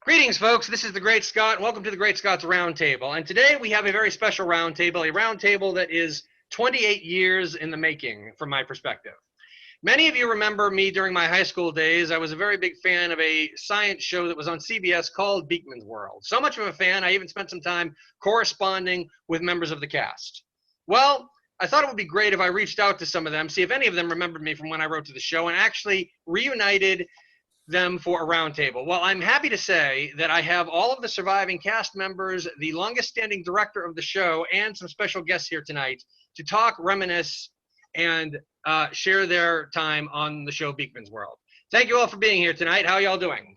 Greetings, folks. This is the Great Scott. Welcome to the Great Scott's Roundtable. And today we have a very special roundtable, a roundtable that is 28 years in the making from my perspective. Many of you remember me during my high school days. I was a very big fan of a science show that was on CBS called Beakman's World. So much of a fan, I even spent some time corresponding with members of the cast. Well, I thought it would be great if I reached out to some of them, see if any of them remembered me from when I wrote to the show, and actually reunited them for a roundtable. Well, I'm happy to say that I have all of the surviving cast members, the longest standing director of the show, and some special guests here tonight to talk, reminisce, and share their time on the show Beakman's World. Thank you all for being here tonight. How are y'all doing?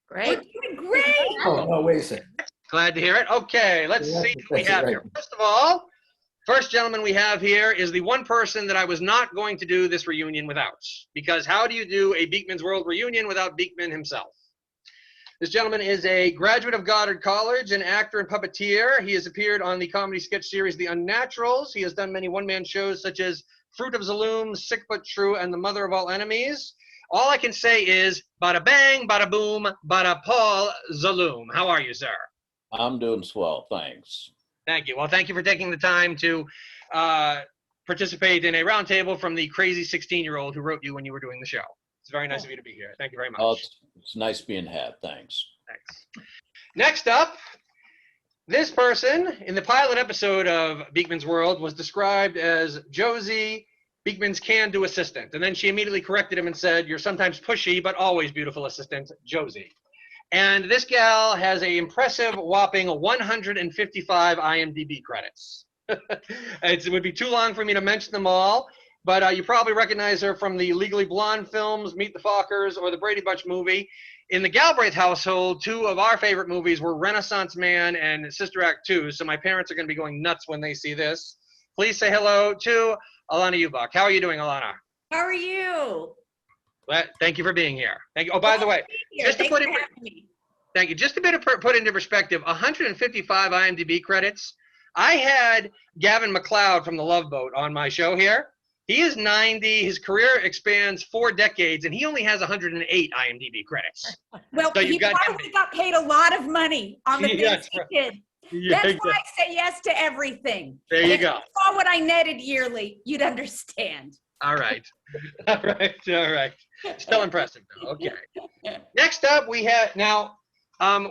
Great. We're doing great. Oh, no, wait a second. Glad to hear it. Okay, let's see what we have here. First of all, first gentleman we have here is the one person that I was not going to do this reunion without. Because how do you do a Beakman's World reunion without Beakman himself? This gentleman is a graduate of Goddard College, an actor and puppeteer. He has appeared on the comedy sketch series The Unnaturals. He has done many one-man shows such as Fruit of Zaloom, Sick But True, and The Mother of All Enemies. All I can say is, bada bang, bada boom, bada Paul Zaloom. How are you, sir? I'm doing swell, thanks. Thank you. Well, thank you for taking the time to participate in a roundtable from the crazy 16-year-old who wrote you when you were doing the show. It's very nice of you to be here. Thank you very much. Oh, it's nice being had, thanks. Thanks. Next up, this person in the pilot episode of Beakman's World was described as Josie, Beakman's can-do assistant. And then she immediately corrected him and said, "You're sometimes pushy, but always beautiful assistant, Josie." And this gal has an impressive, whopping 155 IMDb credits. It would be too long for me to mention them all, but you probably recognize her from the Legally Blonde films, Meet the Fockers, or the Brady Bunch movie. In the Galbraith household, two of our favorite movies were Renaissance Man and Sister Act 2, so my parents are going to be going nuts when they see this. Please say hello to Alana Ubach. How are you doing, Alana? How are you? Thank you for being here. Thank you. Oh, by the way, just to put it, thank you. Just a bit of put into perspective, 155 IMDb credits. I had Gavin MacLeod from The Love Boat on my show here. He is 90. His career expands 4 decades, and he only has 108 IMDb credits. Well, so he probably got paid a lot of money on the things he did. Yeah, that's why I say yes to everything. There you if go. If you saw what I netted yearly, you'd understand. All right. All right. All right. Still impressive, though. Okay. Next up, we have now,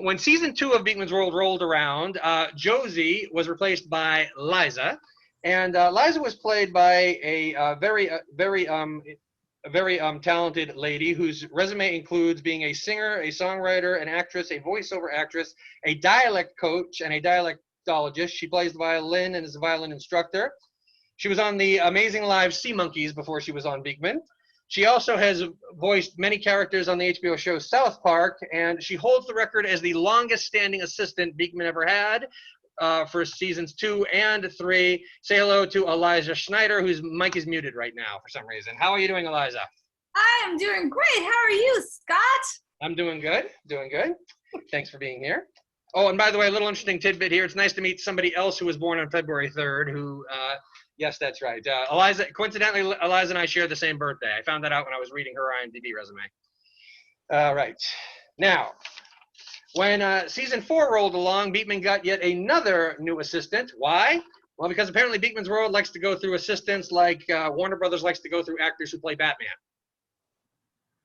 when season 2 of Beakman's World rolled around, Josie was replaced by Liza. And Liza was played by a very talented lady whose resume includes being a singer, a songwriter, an actress, a voiceover actress, a dialect coach, and a dialectologist. She plays the violin and is a violin instructor. She was on the Amazing Live Sea Monkeys before she was on Beakman. She also has voiced many characters on the HBO show South Park, and she holds the record as the longest-standing assistant Beakman ever had for seasons 2 and 3. Say hello to Eliza Schneider, whose mic is muted right now for some reason. How are you doing, Eliza? I am doing great. How are you, Scott? I'm doing good. Doing good. Thanks for being here. Oh, and by the way, a little interesting tidbit here. It's nice to meet somebody else who was born on February 3rd who, yes, that's right. Eliza, coincidentally, Eliza and I share the same birthday. I found that out when I was reading her IMDb resume. All right. Now, when season 4 rolled along, Beakman got yet another new assistant. Why? Well, because apparently Beakman's World likes to go through assistants like Warner Brothers likes to go through actors who play Batman.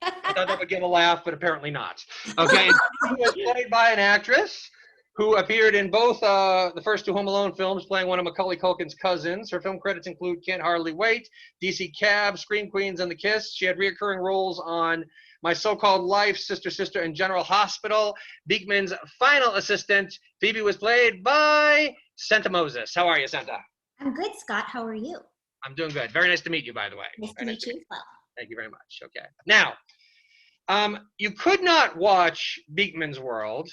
I thought that would get a laugh, but apparently not. Okay, she was played by an actress who appeared in both the first 2 Home Alone films, playing one of Macaulay Culkin's cousins. Her film credits include Can't Hardly Wait, DC Cab, Scream Queens, and The Kiss. She had reoccurring roles on My So-Called Life, Sister, Sister, and General Hospital. Beakman's final assistant, Phoebe, was played by Santa Moses. How are you, Santa? I'm good, Scott. How are you? I'm doing good. Very nice to meet you, by the way. Nice to meet you as well. Thank you very much. Okay. Now, you could not watch Beakman's World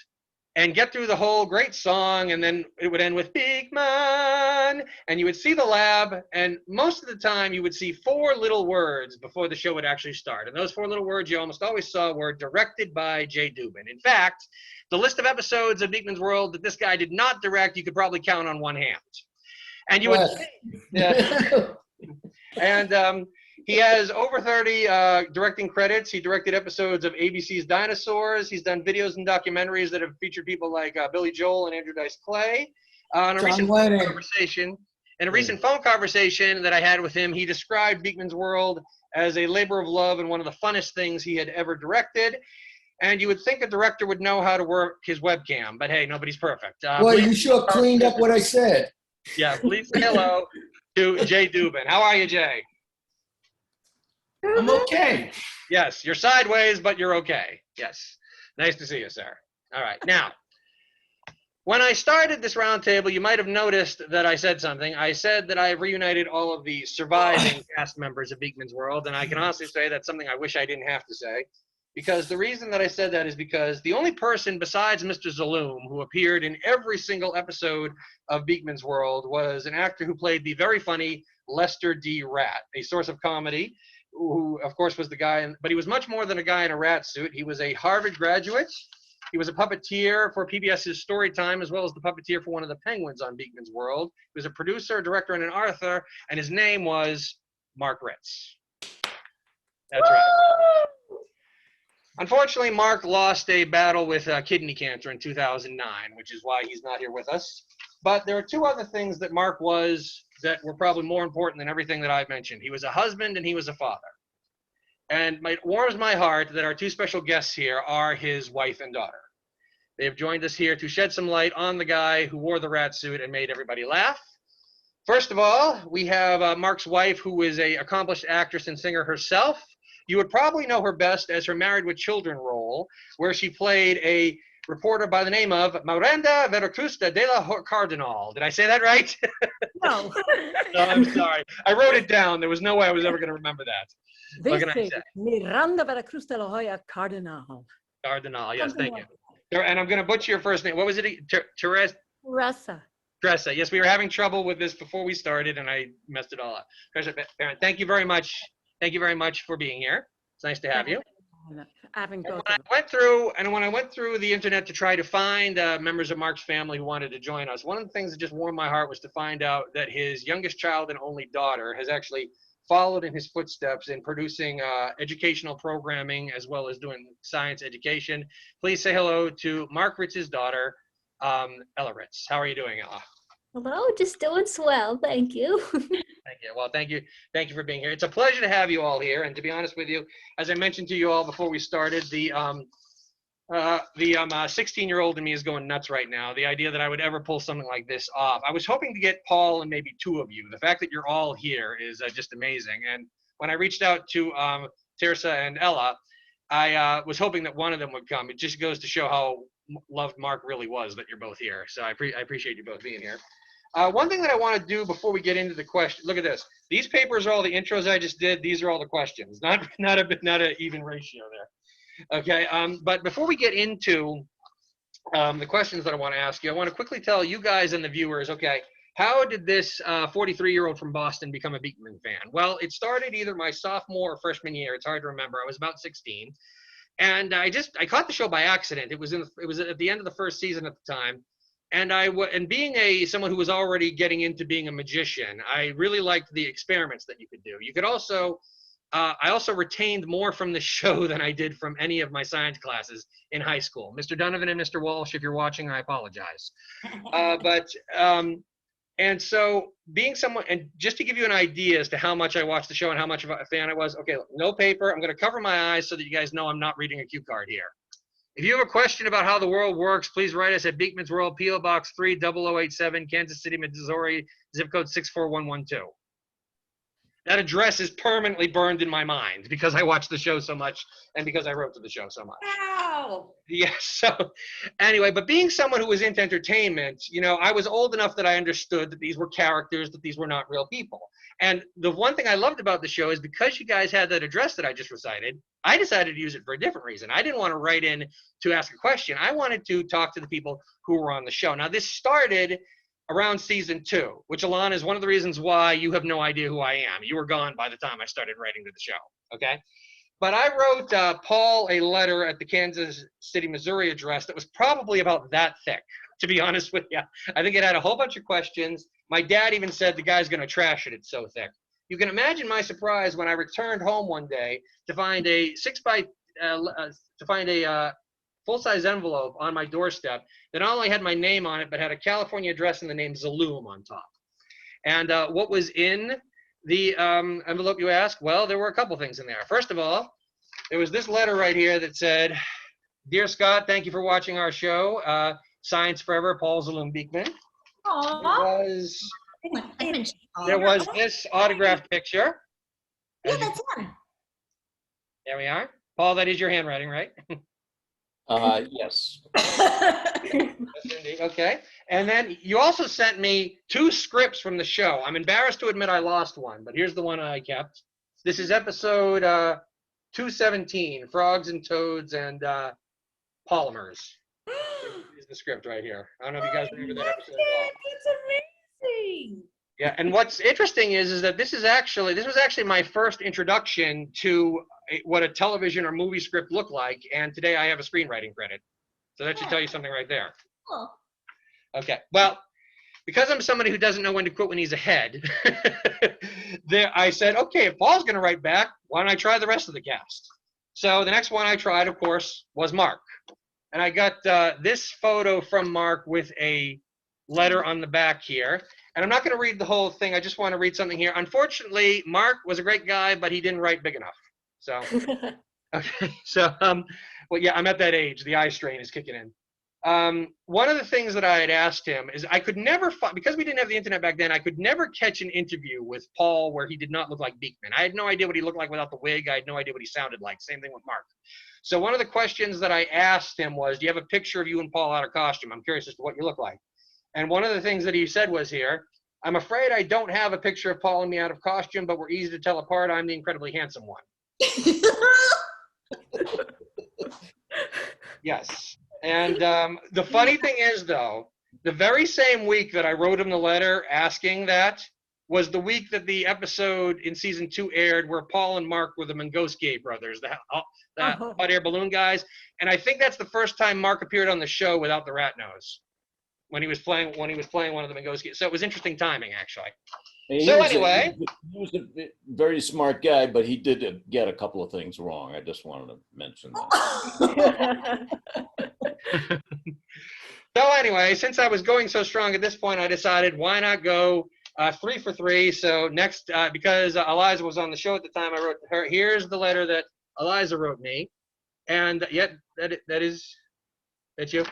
and get through the whole great song, and then it would end with Beakman, and you would see the lab, and most of the time you would see 4 little words before the show would actually start. And those 4 little words you almost always saw were directed by Jay Dubin. In fact, the list of episodes of Beakman's World that this guy did not direct, you could probably count on one hand. And you would see, yeah. And He has over 30 directing credits. He directed episodes of ABC's Dinosaurs. He's done videos and documentaries that have featured people like Billy Joel and Andrew Dice Clay. In a recent phone conversation that I had with him, he described Beakman's World as a labor of love and one of the funnest things he had ever directed. And you would think a director would know how to work his webcam, but hey, nobody's perfect. Well, you sure cleaned up what I said. Yeah, please say hello to Jay Dubin. How are you, Jay? I'm okay. Yes, you're sideways, but you're okay. Yes. Nice to see you, sir. All right. Now, when I started this roundtable, you might have noticed that I said something. I said that I have reunited all of the surviving cast members of Beakman's World, and I can honestly say that's something I wish I didn't have to say. Because the reason that I said that is because the only person besides Mr. Zaloom who appeared in every single episode of Beakman's World was an actor who played the very funny Lester D. Rat, a source of comedy, who, of course, was the guy, but he was much more than a guy in a rat suit. He was a Harvard graduate. He was a puppeteer for PBS's Storytime, as well as the puppeteer for one of the Penguins on Beakman's World. He was a producer, director, and an author, and his name was Mark Ritz. That's right. Unfortunately, Mark lost a battle with kidney cancer in 2009, which is why he's not here with us. But there are two other things that Mark was that were probably more important than everything that I've mentioned. He was a husband and he was a father. And it warms my heart that our two special guests here are his wife and daughter. They have joined us here to shed some light on the guy who wore the rat suit and made everybody laugh. First of all, we have Mark's wife, who is an accomplished actress and singer herself. You would probably know her best as her Married with Children role, where she played a reporter by the name of Miranda Veracrusta de la Cardinal. Did I say that right? No. No, I'm sorry. I wrote it down. There was no way I was ever going to remember that. What can I say? Miranda Veracruz de la Hoya Cardinal. Cardinal, yes, thank you. And I'm going to butcher your first name. What was it? Teresa? Teresa. Yes, we were having trouble with this before we started, and I messed it all up. Teresa, thank you very much. Thank you very much for being here. It's nice to have you. When I went through the internet to try to find members of Mark's family who wanted to join us, one of the things that just warmed my heart was to find out that his youngest child and only daughter has actually followed in his footsteps in producing educational programming as well as doing science education. Please say hello to Mark Ritz's daughter, Ella Ritz. How are you doing, Ella? Hello, just doing swell, thank you. Thank you. Well, thank you for being here. It's a pleasure to have you all here. And to be honest with you, as I mentioned to you all before we started, the 16-year-old in me is going nuts right now. The idea that I would ever pull something like this off. I was hoping to get Paul and maybe two of you. The fact that you're all here is just amazing. And when I reached out to Teresa and Ella, I was hoping that one of them would come. It just goes to show how loved Mark really was that you're both here. So I appreciate you both being here. One thing that I want to do before we get into the question, look at this. These papers are all the intros I just did. These are all the questions. Not an even ratio there. Okay. But before we get into the questions that I want to ask you, I want to quickly tell you guys and the viewers. Okay, how did this 43-year-old from Boston become a Beakman fan? Well, it started either my sophomore or freshman year. It's hard to remember. I was about 16, and I caught the show by accident. It was at the end of the first season at the time. And being someone who was already getting into being a magician, I really liked the experiments that you could do. You could also, I also retained more from the show than I did from any of my science classes in high school. Mr. Donovan and Mr. Walsh, if you're watching, I apologize. And so being someone, and just to give you an idea as to how much I watched the show and how much of a fan I was, okay, no paper. I'm going to cover my eyes so that you guys know I'm not reading a cue card here. If you have a question about how the world works, please write us at Beakman's World, P.O. Box 30087, Kansas City, Missouri, zip code 64112. That address is permanently burned in my mind because I watched the show so much and because I wrote to the show so much. Wow. Yeah, so anyway, but being someone who was into entertainment, you know, I was old enough that I understood that these were characters, that these were not real people. And the one thing I loved about the show is because you guys had that address that I just recited, I decided to use it for a different reason. I didn't want to write in to ask a question. I wanted to talk to the people who were on the show. Now, this started around season 2, which, Alana, is one of the reasons why you have no idea who I am. You were gone by the time I started writing to the show, okay? But I wrote Paul a letter at the Kansas City, Missouri address that was probably about that thick, to be honest with you. I think it had a whole bunch of questions. My dad even said the guy's going to trash it. It's so thick. you can imagine my surprise when I returned home one day to find a full-size envelope on my doorstep that not only had my name on it, but had a California address and the name Zaloom on top. And what was in the envelope, you ask? Well, there were a couple things in there. First of all, there was this letter right here that said, "Dear Scott, thank you for watching our show. Science Forever, Paul Zaloom Beakman." There was this autographed picture. Yeah, that's him. There we are. Paul, that is your handwriting, right? Yes. Yes, indeed. Okay. And then you also sent me 2 scripts from the show. I'm embarrassed to admit I lost one, but here's the one I kept. This is episode 217, Frogs and Toads and Polymers. Here's the script right here. I don't know if you guys remember that episode at all. It's amazing. Yeah, and what's interesting is that this was actually my first introduction to what a television or movie script looked like, and today I have a screenwriting credit. So that should tell you something right there. Cool. Okay, well, because I'm somebody who doesn't know when to quit when he's ahead, I said, okay, if Paul's going to write back, why don't I try the rest of the cast? So the next one I tried, of course, was Mark. And I got this photo from Mark with a letter on the back here. And I'm not going to read the whole thing. I just want to read something here. Unfortunately, Mark was a great guy, but he didn't write big enough. So, okay. So, well, yeah, I'm at that age. The eye strain is kicking in. One of the things that I had asked him is I could never find, because we didn't have the internet back then, I could never catch an interview with Paul where he did not look like Beakman. I had no idea what he looked like without the wig. I had no idea what he sounded like. Same thing with Mark. So one of the questions that I asked him was, do you have a picture of you and Paul out of costume? I'm curious as to what you look like. And one of the things that he said was here, I'm afraid I don't have a picture of Paul and me out of costume, but we're easy to tell apart. I'm the incredibly handsome one. Yes. And the funny thing is, though, the very same week that I wrote him the letter asking that was the week that the episode in season 2 aired where Paul and Mark were the Mangosky brothers, the hot air balloon guys. And I think that's the first time Mark appeared on the show without the rat nose when he was playing one of the Mangosky. So it was interesting timing, actually. He was a very smart guy, but he did get a couple of things wrong. I just wanted to mention that. So anyway, since I was going so strong at this point, I decided why not go 3 for 3. So next, because Eliza was on the show at the time, I wrote to her, here's the letter that Eliza wrote me. And yet, that's you.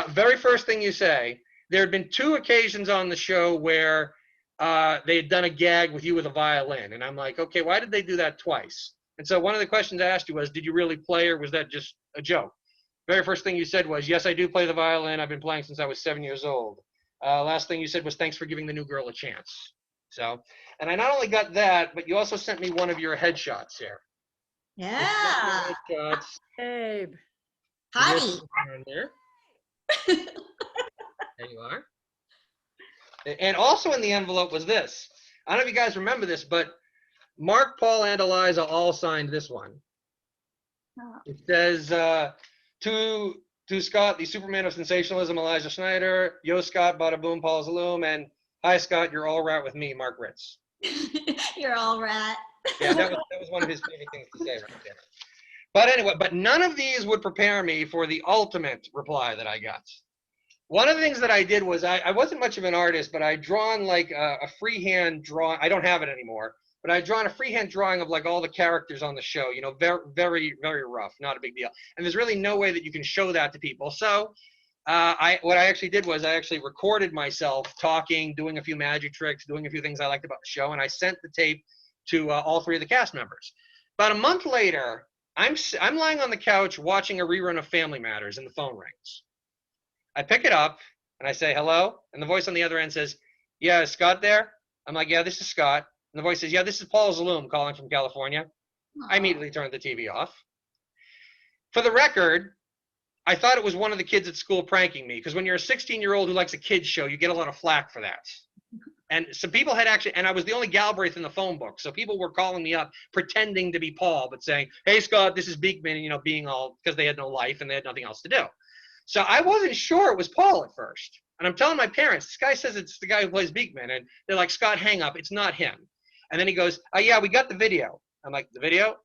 Very first thing you say, there had been 2 occasions on the show where they had done a gag with you with a violin. And I'm like, okay, why did they do that twice? And so one of the questions I asked you was, did you really play or was that just a joke? Very first thing you said was, yes, I do play the violin. I've been playing since I was 7 years old. Last thing you said was, thanks for giving the new girl a chance. So, and I not only got that, but you also sent me one of your headshots here. Yeah. Headshots. Babe. Hottie. There. There you are. And also in the envelope was this. I don't know if you guys remember this, but Mark, Paul, and Eliza all signed this one. Oh. It says, to Scott, the Superman of sensationalism, Elijah Schneider. Yo, Scott, bada boom, Paul Zaloom. And hi, Scott, you're all right with me, Mark Ritz. You're all right. Yeah, that was one of his favorite things to say right there. But anyway, but none of these would prepare me for the ultimate reply that I got. One of the things that I did was I wasn't much of an artist, but I'd drawn like a freehand drawing. I don't have it anymore, but I'd drawn a freehand drawing of like all the characters on the show, you know, very, very, very rough, not a big deal. And there's really no way that you can show that to people. So what I actually did was I actually recorded myself talking, doing a few magic tricks, doing a few things I liked about the show, and I sent the tape to all 3 of the cast members. About a month later, I'm lying on the couch watching a rerun of Family Matters, and the phone rings. I pick it up and I say, hello. And the voice on the other end says, yeah, is Scott there? I'm like, yeah, this is Scott. And the voice says, yeah, this is Paul Zaloom calling from California. Aww. I immediately turned the TV off. For the record, I thought it was one of the kids at school pranking me, because when you're a 16-year-old who likes a kid's show, you get a lot of flack for that. And some people had actually, and I was the only Galbraith in the phone book, so people were calling me up pretending to be Paul, but saying, hey, Scott, this is Beakman, you know, being all, because they had no life and they had nothing else to do. So I wasn't sure it was Paul at first. And I'm telling my parents, this guy says it's the guy who plays Beakman. And they're like, Scott, hang up. It's not him. And then he goes, oh, yeah, we got the video. I'm like, the video?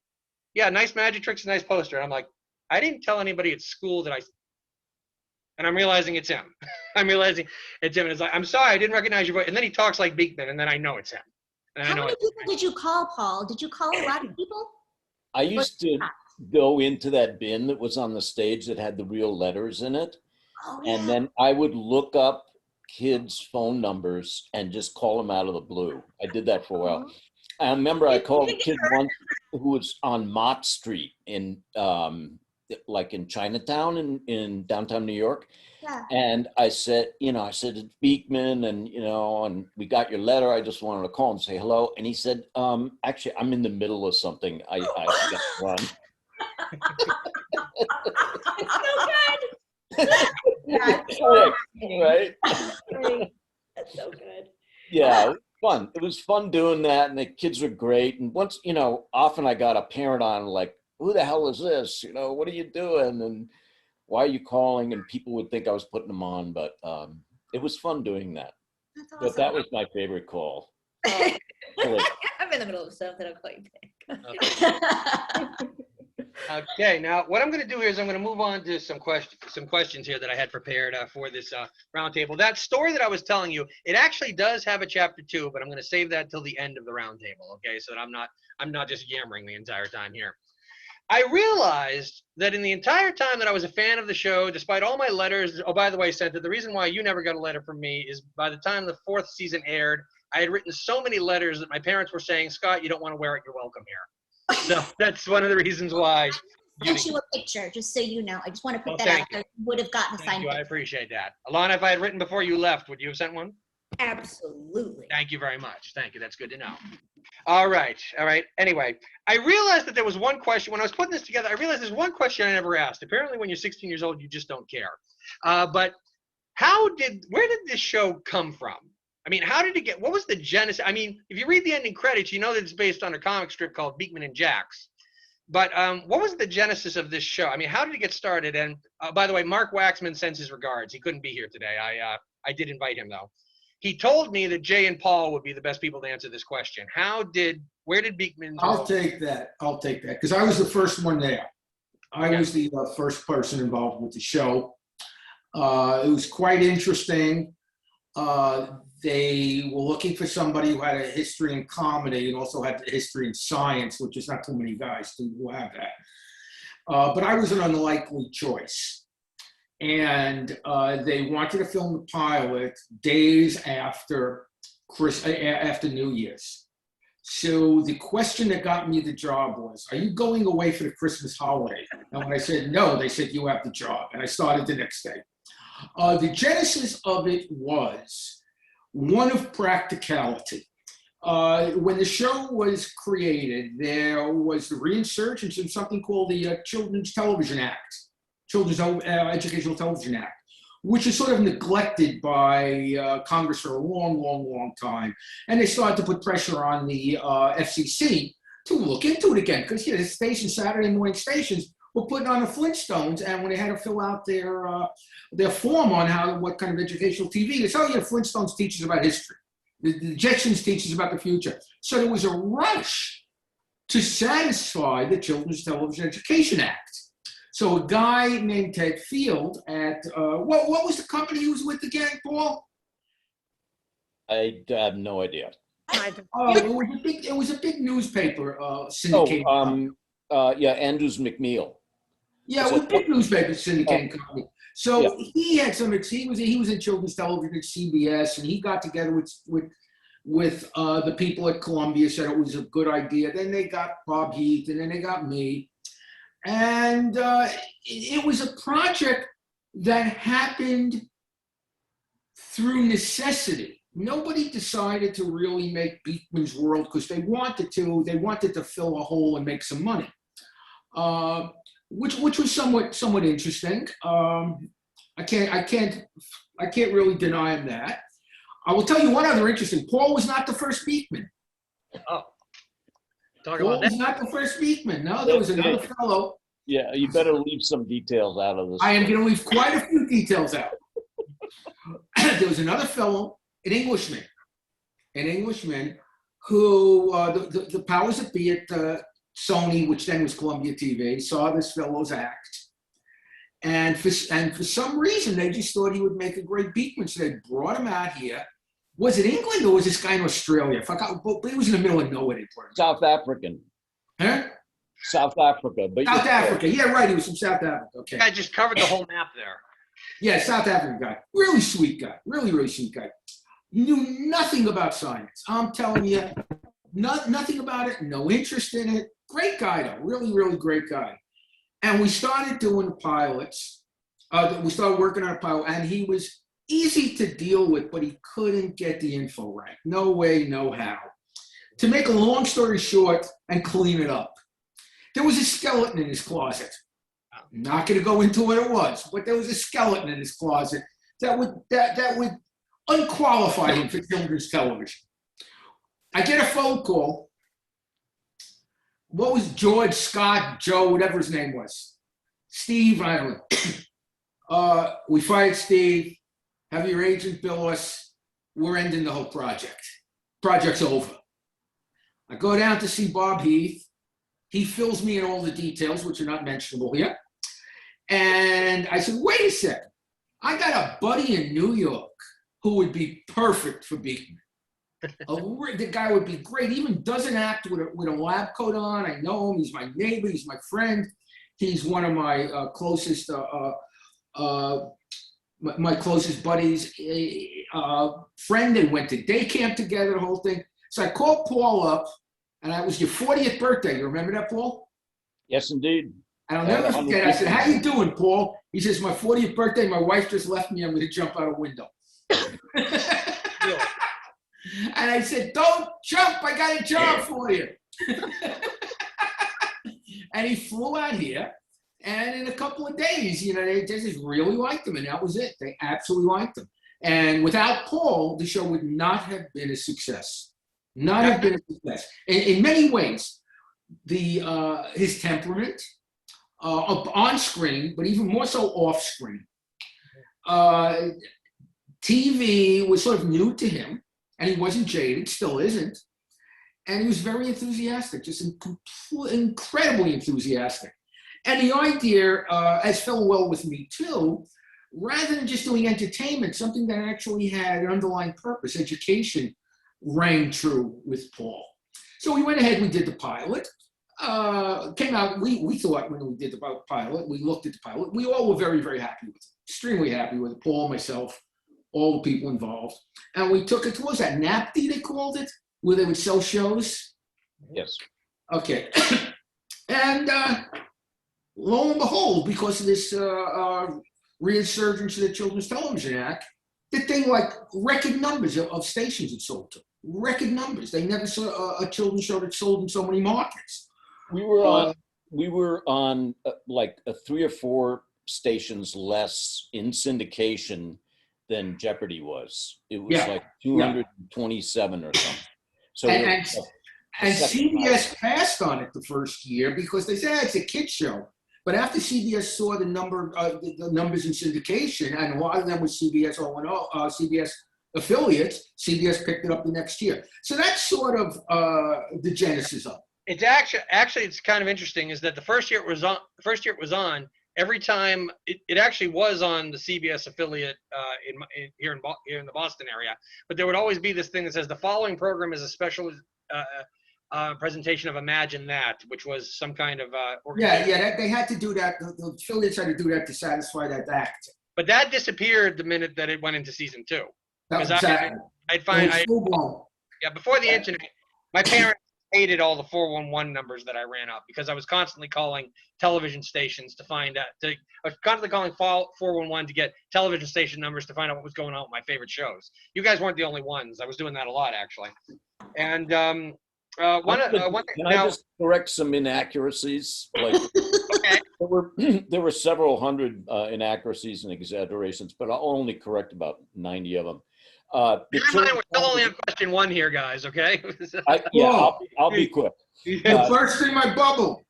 Yeah, nice magic tricks, nice poster. And I'm like, I didn't tell anybody at school that and I'm realizing it's him. I'm realizing it's him. And it's like, I'm sorry, I didn't recognize your voice. And then he talks like Beakman, and then I know it's him. And How I know many it's people did you call, Paul? Did you call a lot of people? I used to go into that bin that was on the stage that had the real letters in it. Oh, And yeah. then I would look up kids' phone numbers and just call them out of the blue. I did that for a while. I remember I called a kid once who was on Mott Street in like in Chinatown in downtown New York. Yeah. And I said, it's Beakman, and and we got your letter. I just wanted to call and say hello. And he said, actually, I'm in the middle of something. I got to run. It's so good. Right? That's so good. Yeah, it was fun. It was fun doing that, and the kids were great. And once, often I got a parent on like, who the hell is this? What are you doing? And why are you calling? And people would think I was putting them on, but it was fun doing that. That's But that was my favorite call. Really. I'm in the middle of something. I'm calling back. Okay, now what I'm going to do here is I'm going to move on to some questions here that I had prepared for this roundtable. That story that I was telling you, it actually does have a chapter 2, but I'm going to save that till the end of the roundtable. Okay, so that I'm not just yammering the entire time here. I realized that in the entire time that I was a fan of the show, despite all my letters, oh, by the way, Santa, the reason why you never got a letter from me is by the time the 4th season aired, I had written so many letters that my parents were saying, Scott, you don't want to wear it, you're welcome here. So that's one of the reasons why. I sent you a picture, just so you know. I just want to put that thank out there. You would have gotten a Thank signed you, I picture. appreciate that. Alana, if I had written before you left, would you have sent one? Absolutely. Thank you very much. Thank you. That's good to know. All right. Anyway, I realized that there was one question when I was putting this together. I realized there's one question I never asked. Apparently, when you're 16 years old, you just don't care. But where did this show come from? I mean, how did it get? What was the genesis? I mean, if you read the ending credits, you know that it's based on a comic strip called Beakman and Jax. But what was the genesis of this show? I mean, how did it get started? And by the way, Mark Waxman sends his regards. He couldn't be here today. I did invite him though. He told me that Jay and Paul would be the best people to answer this question. Where did Beakman? I'll take that, because I was the first one there. I was the first person involved with the show. It was quite interesting. They were looking for somebody who had a history in comedy and also had a history in science, which is not too many guys who have that. But I was an unlikely choice. And they wanted to film the pilot days after New Year's. So the question that got me the job was, are you going away for the Christmas holiday? And when I said no, they said, you have the job. And I started the next day. The genesis of it was one of practicality. When the show was created, there was the reinsurgence of something called the Children's Television Act. Children's Educational Television Act, which is sort of neglected by Congress for a long, long, long time. And they started to put pressure on the FCC to look into it again, because the stations, Saturday morning stations, were putting on the Flintstones, and when they had to fill out their form on what kind of educational TV, they said, oh yeah, Flintstones teaches about history. The Jetsons teaches about the future. So there was a rush to satisfy the Children's Television Education Act. So a guy named Ted Field at, what was the company he was with again, Paul? I have no idea. It was a big newspaper syndicated company. Andrews McNeil. Yeah, it was a big newspaper syndicated company. So he had some, he was in children's television at CBS, and he got together with the people at Columbia, said it was a good idea. Then they got Bob Heath, and then they got me. And it was a project that happened through necessity. Nobody decided to really make Beakman's World because they wanted to. They wanted to fill a hole and make some money, which was somewhat interesting. I can't really deny him that. I will tell you one other interesting. Paul was not the first Beakman. Oh. Paul was not the first Beakman. No, there was another fellow. Yeah, you better leave some details out of this. I am going to leave quite a few details out. There was another fellow, an Englishman who, the powers that be at Sony, which then was Columbia TV, saw this fellow's act. And for some reason, they just thought he would make a great Beakman. So they brought him out here. Was it England or was this guy in Australia? I forgot, but he was in the middle of nowhere. They brought him. South African. Huh? South Africa. But South Africa. Yeah, right. He was from South Africa. Okay. I just covered the whole map there. Yeah, South African guy. Really sweet guy. Really, really sweet guy. Knew nothing about science. I'm telling you, nothing about it. No interest in it. Great guy, though. Really, really great guy. And we started doing the pilots. We started working on a pilot, and he was easy to deal with, but he couldn't get the info right. No way, no how. To make a long story short and clean it up, there was a skeleton in his closet. I'm not going to go into what it was, but there was a skeleton in his closet that would unqualify him for children's television. I get a phone call. What was George, Scott, Joe, whatever his name was? Steve, I don't know. We fired Steve. Have your agent bill us. We're ending the whole project. Project's over. I go down to see Bob Heath. He fills me in all the details, which are not mentionable here. And I said, wait a second. I got a buddy in New York who would be perfect for Beakman. The guy would be great. He even doesn't act with a lab coat on. I know him. He's my neighbor. He's my friend. He's one of my closest my closest buddies. Friend. They went to day camp together. The whole thing. So I called Paul up, and it was your 40th birthday. You remember that, Paul? Yes, indeed. And I'll never forget. I said, "How you doing, Paul?" He says, "My 40th birthday. My wife just left me. I'm going to jump out a window." And I said, "Don't jump, I got a job for you." And he flew out here, and in a couple of days, they just really liked him, and that was it. They absolutely liked him. And without Paul, the show would not have been a success. Not have been a success. In many ways, his temperament, on screen, but even more so off screen. TV was sort of new to him. And he wasn't jaded, still isn't. And he was very enthusiastic, just incredibly enthusiastic. And the idea, as fell well with me too, rather than just doing entertainment, something that actually had an underlying purpose, education, rang true with Paul. So we went ahead, we did the pilot. Came out, we thought when we did the pilot, we looked at the pilot, we all were very, very happy with it, extremely happy with it, Paul, myself, all the people involved. And we took it to, what was that, NAPD they called it? Where they would sell shows? Yes. Okay. And lo and behold, because of this resurgence of the Children's Television Act, the thing like record numbers of stations it sold to. Record numbers. They never saw a children's show that sold in so many markets. We were on like 3 or 4 stations less in syndication than Jeopardy was. It was like 227 or something. So and CBS passed on it the first year because they said it's a kid show. But after CBS saw the numbers in syndication, and a lot of them were CBS CBS affiliates, CBS picked it up the next year. So that's sort of the genesis of it. It's actually it's kind of interesting is that the first year it was on. Every time it actually was on the CBS affiliate here in the Boston area, but there would always be this thing that says the following program is a special presentation of Imagine That, which was some kind of they had to do that. The affiliates had to do that to satisfy that act. But that disappeared the minute that it went into season 2. Exactly. Before the internet, my parents hated all the 411 numbers that I ran up because I was constantly calling television stations to find out. I was constantly calling 411 to get television station numbers to find out what was going on with my favorite shows. You guys weren't the only ones. I was doing that a lot, actually. And one thing. Can I just correct some inaccuracies? Like, okay. There were several hundred inaccuracies and exaggerations, but I'll only correct about 90 of them. Keep in mind, we're still only on question 1 here, guys, okay? I'll be quick. You're bursting my bubble.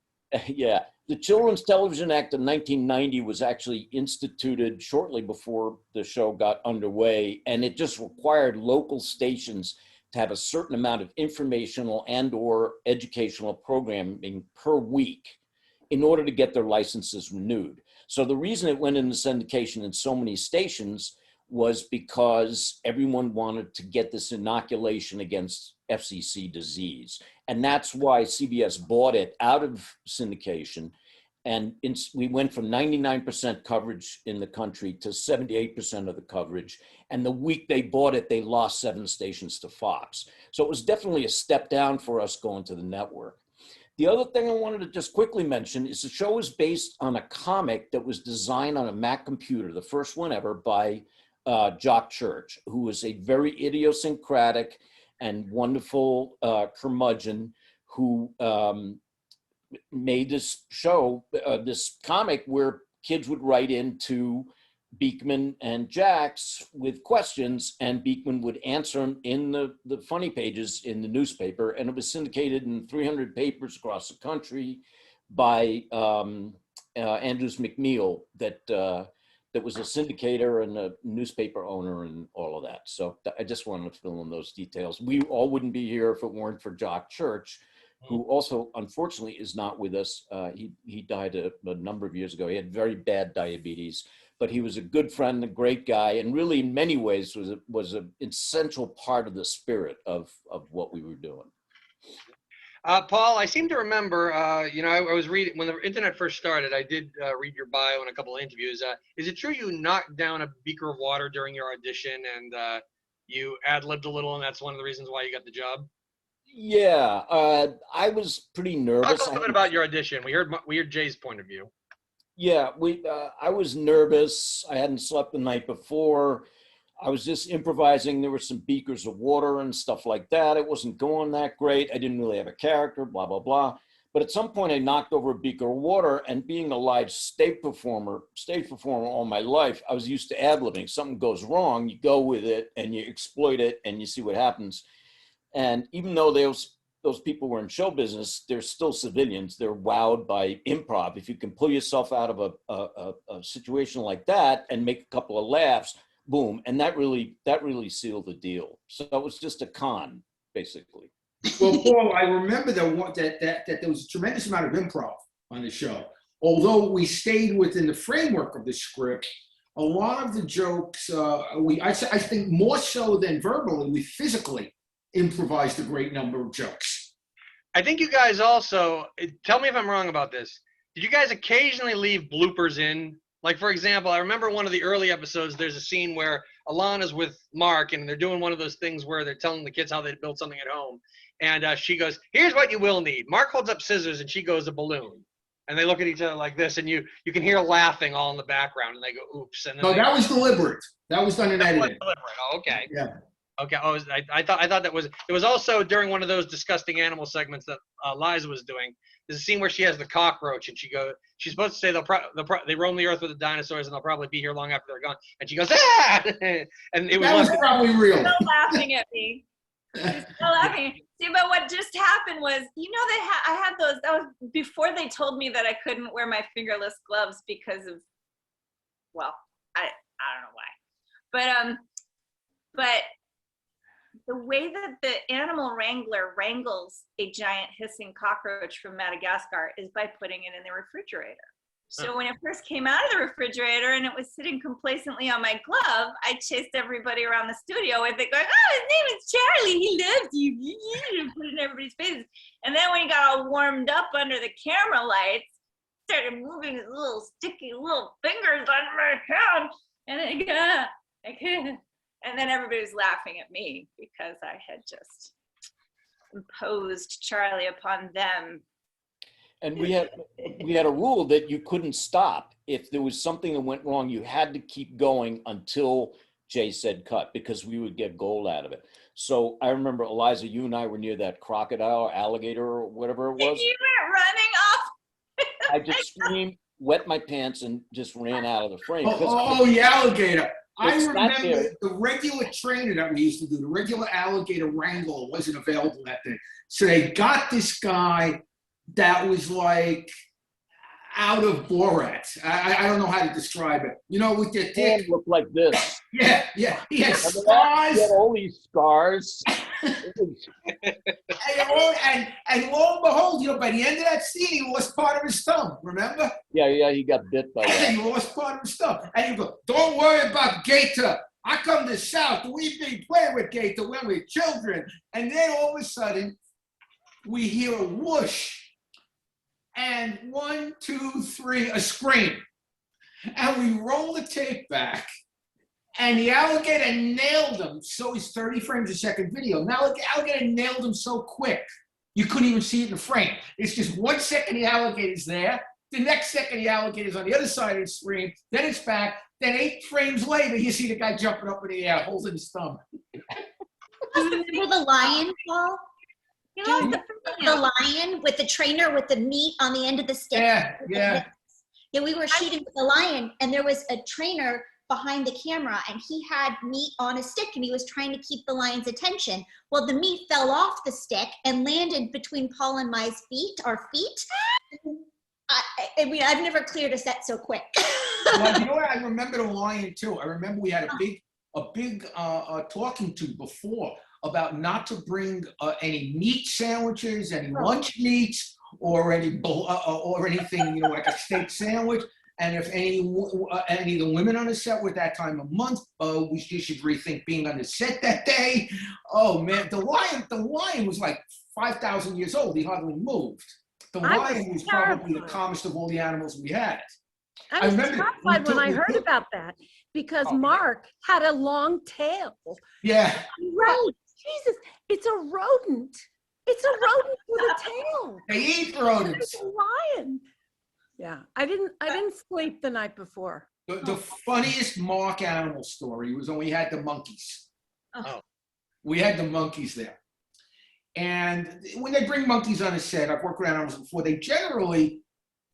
Yeah. The Children's Television Act of 1990 was actually instituted shortly before the show got underway, and it just required local stations to have a certain amount of informational and or educational programming per week in order to get their licenses renewed. So the reason it went into syndication in so many stations was because everyone wanted to get this inoculation against FCC disease. And that's why CBS bought it out of syndication. And we went from 99% coverage in the country to 78% of the coverage. And the week they bought it, they lost 7 stations to Fox. So it was definitely a step down for us going to the network. The other thing I wanted to just quickly mention is the show is based on a comic that was designed on a Mac computer, the first one ever, by Jock Church, who was a very idiosyncratic and wonderful curmudgeon who made this show, this comic where kids would write into Beakman and Jax with questions, and Beakman would answer them in the funny pages in the newspaper, and it was syndicated in 300 papers across the country by Andrews McNeil, that was a syndicator and a newspaper owner and all of that. So I just wanted to fill in those details. We all wouldn't be here if it weren't for Jock Church, who also, unfortunately, is not with us. He died a number of years ago. He had very bad diabetes, but he was a good friend, a great guy, and really, in many ways, was an essential part of the spirit of what we were doing. Paul, I seem to remember, I was reading, when the internet first started, I did read your bio in a couple of interviews. Is it true you knocked down a beaker of water during your audition and you ad-libbed a little, and that's one of the reasons why you got the job? Yeah, I was pretty nervous. Talk a little bit about your audition. We heard Jay's point of view. Yeah, I was nervous. I hadn't slept the night before. I was just improvising. There were some beakers of water and stuff like that. It wasn't going that great. I didn't really have a character, blah, blah, blah. But at some point I knocked over a beaker of water, and being a live stage performer all my life, I was used to ad-libbing. Something goes wrong, you go with it and you exploit it and you see what happens. And even though those people were in show business, they're still civilians. They're wowed by improv. If you can pull yourself out of a situation like that and make a couple of laughs, boom. And that really sealed the deal. So it was just a con, basically. Well, Paul, I remember that there was a tremendous amount of improv on the show. Although we stayed within the framework of the script, a lot of the jokes, I think more so than verbally, we physically improvised a great number of jokes. I think you guys also, tell me if I'm wrong about this, did you guys occasionally leave bloopers in? Like, for example, I remember one of the early episodes, there's a scene where Alana's with Mark, and they're doing one of those things where they're telling the kids how they built something at home. And she goes, here's what you will need. Mark holds up scissors, and she goes, a balloon. And they look at each other like this, and you can hear laughing all in the background, and they go, oops. And then No, that was deliberate. That was done in editing. Oh, okay. Yeah. Okay. Oh, I thought that was. It was also during one of those disgusting animal segments that Liza was doing. There's a scene where she has the cockroach, and she's supposed to say they roam the earth with the dinosaurs, and they'll probably be here long after they're gone. And she goes, ah! And it That was probably real. Still laughing at me. She's still laughing. See, but what just happened was, I had those. That was before they told me that I couldn't wear my fingerless gloves because of, well, I don't know why, but the way that the animal wrangler wrangles a giant hissing cockroach from Madagascar is by putting it in the refrigerator. So when it first came out of the refrigerator and it was sitting complacently on my glove, I chased everybody around the studio with it going, oh, his name is Charlie, he loves you, put it in everybody's faces. And then when he got all warmed up under the camera lights, started moving his little sticky little fingers on my hand, and I can't. And then everybody was laughing at me because I had just imposed Charlie upon them. And we had a rule that you couldn't stop. If there was something that went wrong, you had to keep going until Jay said cut, because we would get gold out of it. So I remember, Eliza, you and I were near that crocodile or alligator or whatever it was. You were running off. I just screamed, wet my pants, and just ran out of the frame. Oh, the alligator. I It's not remember there. the regular trainer that we used to do, the regular alligator wrangle wasn't available that day. So they got this guy that was like out of Borat. I don't know how to describe it. With the It dick. looked like this. Yeah. He had He scars. had all these scars. And lo and behold, by the end of that scene, he lost part of his thumb. Remember? Yeah, he got bit by that. He lost part of his thumb. And you go, don't worry about Gator. I come to South. We've been playing with Gator when we were children. And then all of a sudden, we hear a whoosh. And 1, 2, 3, a scream. And we roll the tape back. And the alligator nailed him. So it's 30 frames a second video. Now the alligator nailed him so quick, you couldn't even see it in the frame. It's just 1 second the alligator's there. The next second the alligator's on the other side of the screen. Then it's back. Then 8 frames later, you see the guy jumping up in the air, holding his thumb. Remember the lion, Paul? You know, The lion with the trainer with the meat on the end of the stick. Yeah. Yeah, we were shooting with the lion, and there was a trainer behind the camera, and he had meat on a stick, and he was trying to keep the lion's attention. Well, the meat fell off the stick and landed between Paul and my feet. I mean, I've never cleared a set so quick. Well, you know what? I remember the lion too. I remember we had a big talking to before about not to bring any meat sandwiches, any lunch meats, or anything, like a steak sandwich. And if any of the women on the set were at that time of month, you should rethink being on the set that day. Oh man, the lion was like 5,000 years old. He hardly moved. The lion was probably the calmest of all the animals we had. I was terrified when I heard about that because Mark had a long tail. Yeah. Right. Jesus, it's a rodent. It's a rodent with a tail. They eat rodents. It's a lion. Yeah, I didn't sleep the night before. The funniest Mark animal story was when we had the monkeys. Oh. We had the monkeys there. And when they bring monkeys on a set, I've worked with animals before, they generally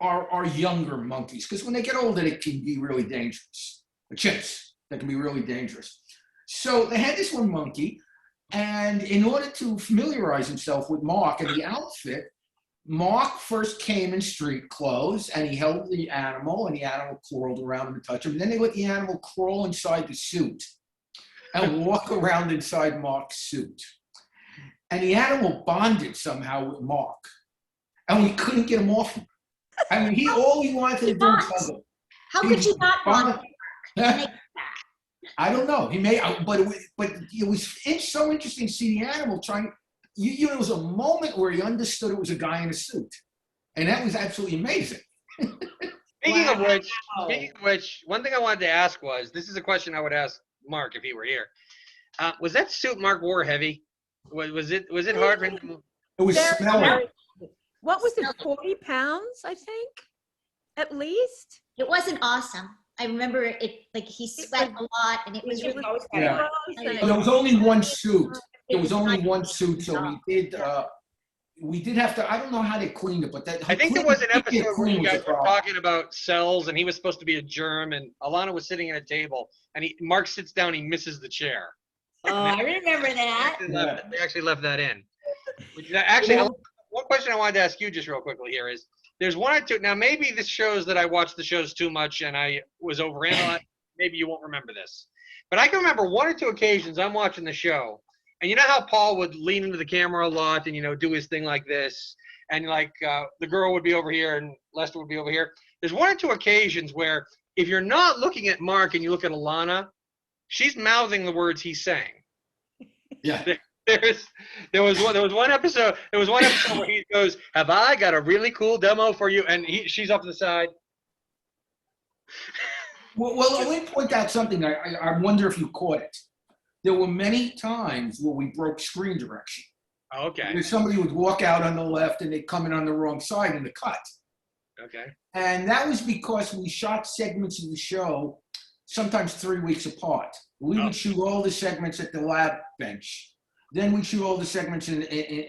are younger monkeys, because when they get older, they can be really dangerous. The chimps, they can be really dangerous. So they had this one monkey, and in order to familiarize himself with Mark and the outfit, Mark first came in street clothes, and he held the animal, and the animal crawled around him to touch him. And then they let the animal crawl inside the suit and walk around inside Mark's suit. And the animal bonded somehow with Mark, and we couldn't get him off him. I mean, all he wanted to do was hug him. How could you not bond with Mark? I don't know. He may, but it was so interesting to see the animal trying. There was a moment where he understood it was a guy in a suit, and that was absolutely amazing. Speaking of which, one thing I wanted to ask was, this is a question I would ask Mark if he were here. Was that suit Mark wore heavy? Was it hard for him to move? It was smelly. What was it, 40 pounds, I think, at least? It wasn't awesome. I remember it, like he sweat a lot, and it was really Yeah. gross. There was only one suit. There was only one suit, so we did have to. I don't know how they cleaned it, but I think there was an episode where you guys were talking about cells, and he was supposed to be a germ, and Alana was sitting at a table, and Mark sits down, he misses the chair. Oh, I remember that. They actually left that in. Actually, one question I wanted to ask you just real quickly here is, there's one or two, now maybe this shows that I watched the shows too much and I was overanalyzing, maybe you won't remember this. But I can remember one or two occasions I'm watching the show, and you know how Paul would lean into the camera a lot and, do his thing like this, and the girl would be over here and Lester would be over here. There's one or two occasions where if you're not looking at Mark and you look at Alana, she's mouthing the words he's saying. Yeah. There was one episode where he goes, "Have I got a really cool demo for you?" And she's up to the side. Well, let me point out something. I wonder if you caught it. There were many times where we broke screen direction. Okay. Where somebody would walk out on the left and they'd come in on the wrong side in the cut. Okay. And that was because we shot segments of the show sometimes 3 weeks apart. We would shoot all the segments at the lab bench. Then we shoot all the segments in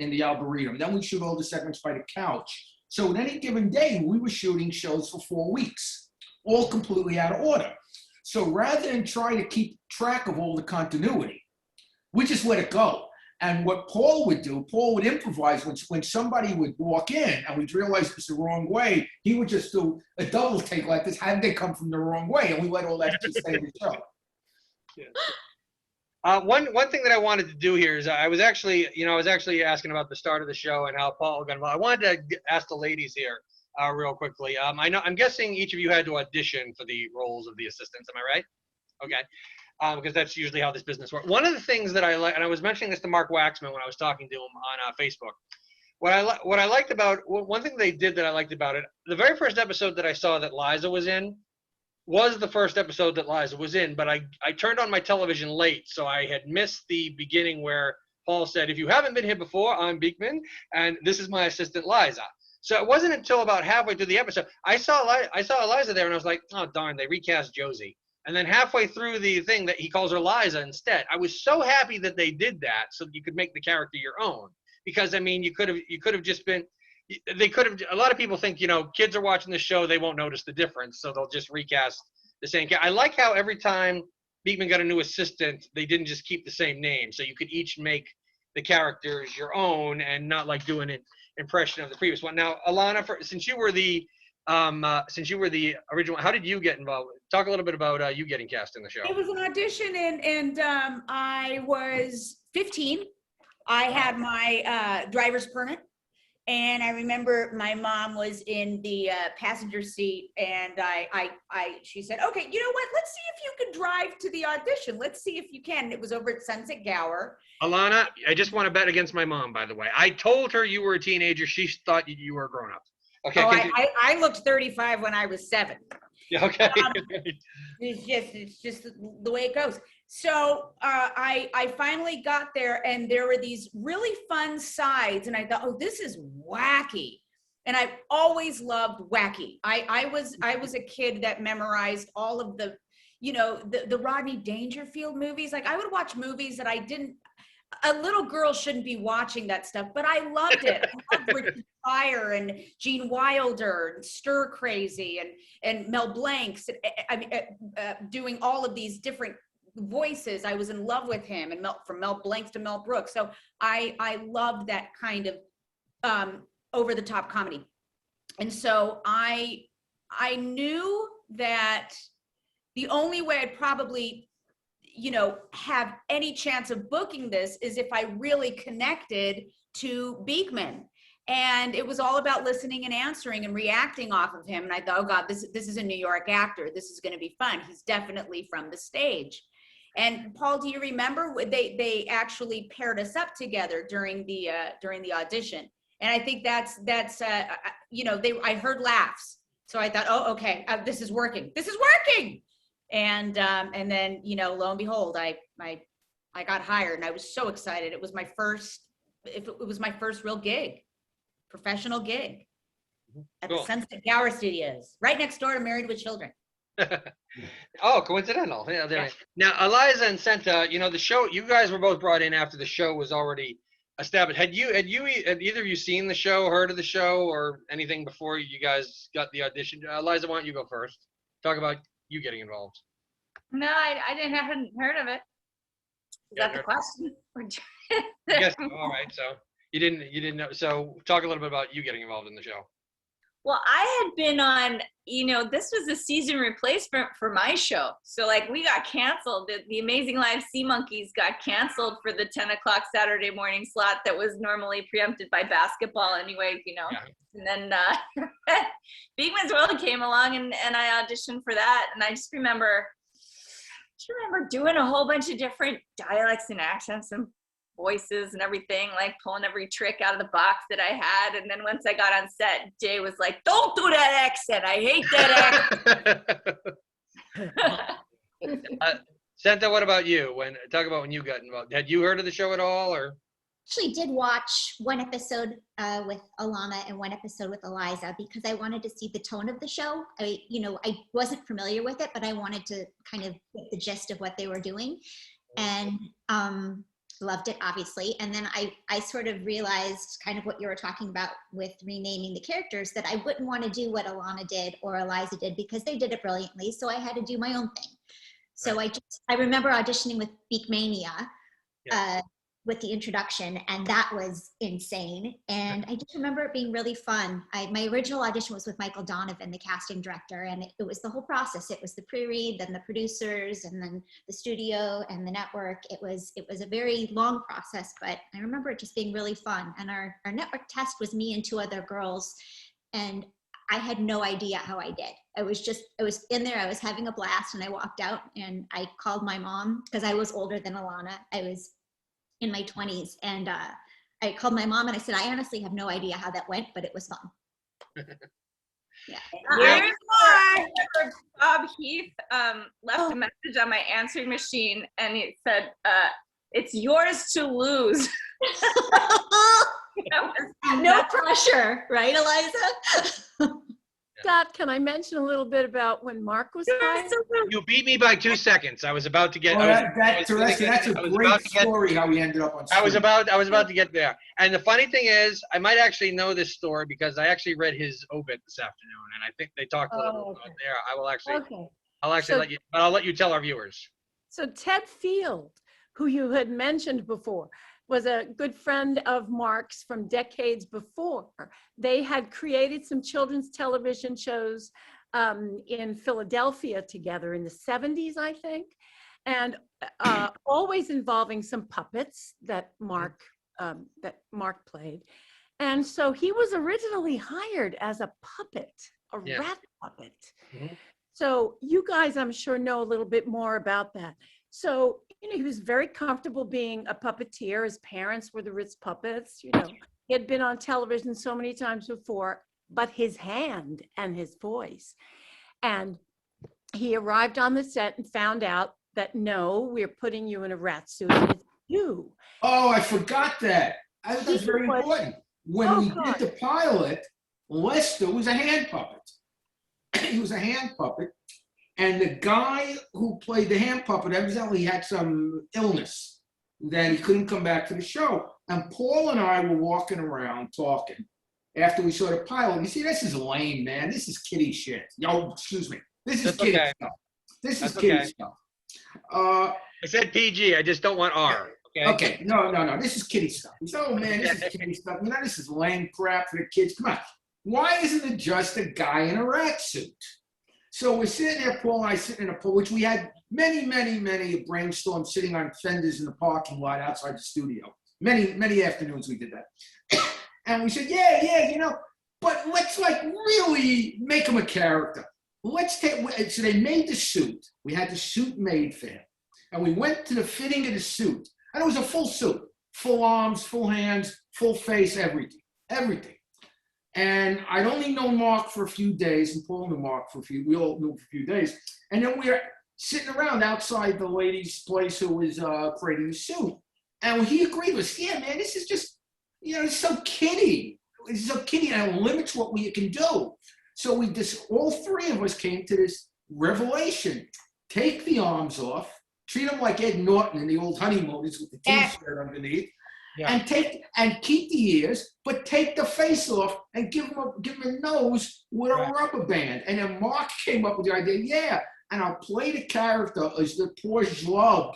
the Arboretum. Then we shoot all the segments by the couch. So at any given day, we were shooting shows for 4 weeks, all completely out of order. So rather than try to keep track of all the continuity, we just let it go. And what Paul would do, Paul would improvise when somebody would walk in and we'd realize it's the wrong way, he would just do a double take like this. How did they come from the wrong way? And we let all that just stay in the show. Yeah. One thing that I wanted to do here is I was actually asking about the start of the show and how Paul got involved. I wanted to ask the ladies here real quickly. I'm guessing each of you had to audition for the roles of the assistants. Am I right? Okay. Because that's usually how this business works. One of the things that I like, and I was mentioning this to Mark Waxman when I was talking to him on Facebook. What I liked about one thing they did that I liked about it, the very first episode that I saw that Liza was in, was the first episode that Liza was in, but I turned on my television late, so I had missed the beginning where Paul said, "If you haven't been here before, I'm Beakman, and this is my assistant Liza." So it wasn't until about halfway through the episode I saw Liza there, and I was like, "Oh darn, they recast Josie." And then halfway through the thing that he calls her Liza instead. I was so happy that they did that, so that you could make the character your own. Because I mean, you could have just been. They could have. A lot of people think, kids are watching the show, they won't notice the difference, so they'll just recast the same. I like how every time Beakman got a new assistant, they didn't just keep the same name, so you could each make the characters your own and not like doing an impression of the previous one. Now, Alana, since you were the original, how did you get involved? Talk a little bit about you getting cast in the show. It was an audition, and I was 15. I had my driver's permit. And I remember my mom was in the passenger seat, and she said, "Okay, you know what? Let's see if you can drive to the audition. Let's see if you can." And it was over at Sunset Gower. Alana, I just want to bet against my mom, by the way. I told her you were a teenager. She thought you were a grown-up. Okay. Oh, I looked 35 when I was 7. Yeah, okay. It's just the way it goes. So I finally got there, and there were these really fun sides, and I thought, oh, this is wacky. And I've always loved wacky. I was a kid that memorized all of the Rodney Dangerfield movies. Like, I would watch movies that a little girl shouldn't be watching that stuff, but I loved it. I loved Richard Pryor and Gene Wilder and Stir Crazy and Mel Blanc's. Doing all of these different voices. I was in love with him, and from Mel Blanc to Mel Brooks. So I loved that kind of over the top comedy. And so I knew that the only way I'd probably have any chance of booking this is if I really connected to Beakman. And it was all about listening and answering and reacting off of him. And I thought, oh God, this is a New York actor. This is going to be fun. He's definitely from the stage. And Paul, do you remember they actually paired us up together during the audition? And I think that's I heard laughs. So I thought, oh, okay, this is working. This is working. And then, lo and behold, I got hired, and I was so excited. It was my first real gig, professional gig at the Sunset Gower Studios, right next door to Married with Children. Oh, coincidental. Yeah, there. Yeah. Now, Eliza and Senta, the show, you guys were both brought in after the show was already established. Had either of you seen the show, heard of the show, or anything before you guys got the audition? Eliza, why don't you go first? Talk about you getting involved. No, I hadn't heard of it. Is that the question? Yes. All right. So you didn't know. So talk a little bit about you getting involved in the show. Well, I had been on, this was a season replacement for my show. So like, we got canceled. The Amazing Live Sea Monkeys got canceled for the 10 o'clock Saturday morning slot that was normally preempted by basketball anyway, Yeah. And then Beakman's World came along, and I auditioned for that. And I just remember doing a whole bunch of different dialects and accents and voices and everything, like pulling every trick out of the box that I had. And then once I got on set, Jay was like, "Don't do that accent. I hate that accent." Senta, what about you? Talk about when you got involved. Had you heard of the show at all, or? Actually did watch one episode with Alana and one episode with Eliza because I wanted to see the tone of the show. I wasn't familiar with it, but I wanted to kind of get the gist of what they were doing, and loved it, obviously. And then I sort of realized kind of what you were talking about with renaming the characters, that I wouldn't want to do what Alana did or Eliza did because they did it brilliantly. So I had to do my own thing. So I remember auditioning with Beakmania. with the introduction, and that was insane. And I just remember it being really fun. My original audition was with Michael Donovan, the casting director, and it was the whole process. It was the pre-read, then the producers, and then the studio and the network. It was a very long process, but I remember it just being really fun. And our network test was me and 2 other girls, and I had no idea how I did. I was in there, I was having a blast, and I walked out and I called my mom because I was older than Alana. I was in my 20s, and I called my mom and I said, I honestly have no idea how that went, but it was fun. Yeah. Here's why. Bob Heath left a message on my answering machine, and he said, "It's yours to lose." No pressure, right, Eliza? Scott, can I mention a little bit about when Mark was hired? You beat me by 2 seconds. I was about to get. Oh, that's a I was great about to get- story how we ended up on I was screen. about to get there. And the funny thing is, I might actually know this story because I actually read his obit this afternoon, and I think they talked a little bit about there. I'll actually So- let you, but I'll let you tell our viewers. So Ted Field, who you had mentioned before, was a good friend of Mark's from decades before. They had created some children's television shows in Philadelphia together in the 70s, I think, and always involving some puppets that Mark played. And so he was originally hired as a puppet, a rat puppet. Mhm. So you guys, I'm sure, know a little bit more about that. So, he was very comfortable being a puppeteer. His parents were the Ritz puppets. He had been on television so many times before, but his hand and his voice. And he arrived on the set and found out that, no, we're putting you in a rat suit. And it's you. Oh, I forgot that. That's very important. When we did the pilot, Lester was a hand puppet. He was a hand puppet. And the guy who played the hand puppet evidently had some illness. Then he couldn't come back to the show. And Paul and I were walking around talking after we saw the pilot. You see, this is lame, man. This is kiddie shit. Yo, excuse me. This is kiddie stuff. This is kiddie stuff. I said PG. I just don't want R. Okay. No. This is kiddie stuff. He said, oh, man, this is kiddie stuff. This is lame crap for the kids. Come on. Why isn't it just a guy in a rat suit? So we're sitting there, Paul and I sitting in a pool, which we had many brainstorms sitting on fenders in the parking lot outside the studio. Many afternoons we did that. And we said, but let's really make him a character. So they made the suit. We had the suit made for him. And we went to the fitting of the suit. And it was a full suit, full arms, full hands, full face, everything. And I'd only known Mark for a few days, and Paul knew Mark we all knew for a few days. And then we were sitting around outside the lady's place who was creating the suit. And he agreed with us, yeah, man, this is just, it's so kiddie. It's so kiddie, and it limits what we can do. So all 3 of us came to this revelation. Take the arms off, treat them like Ed Norton in the old Honeymooners with the T-shirt underneath. Yeah. And keep the ears, but take the face off and give him a nose with a rubber band. And then Mark came up with the idea, and I'll play the character as the poor schlub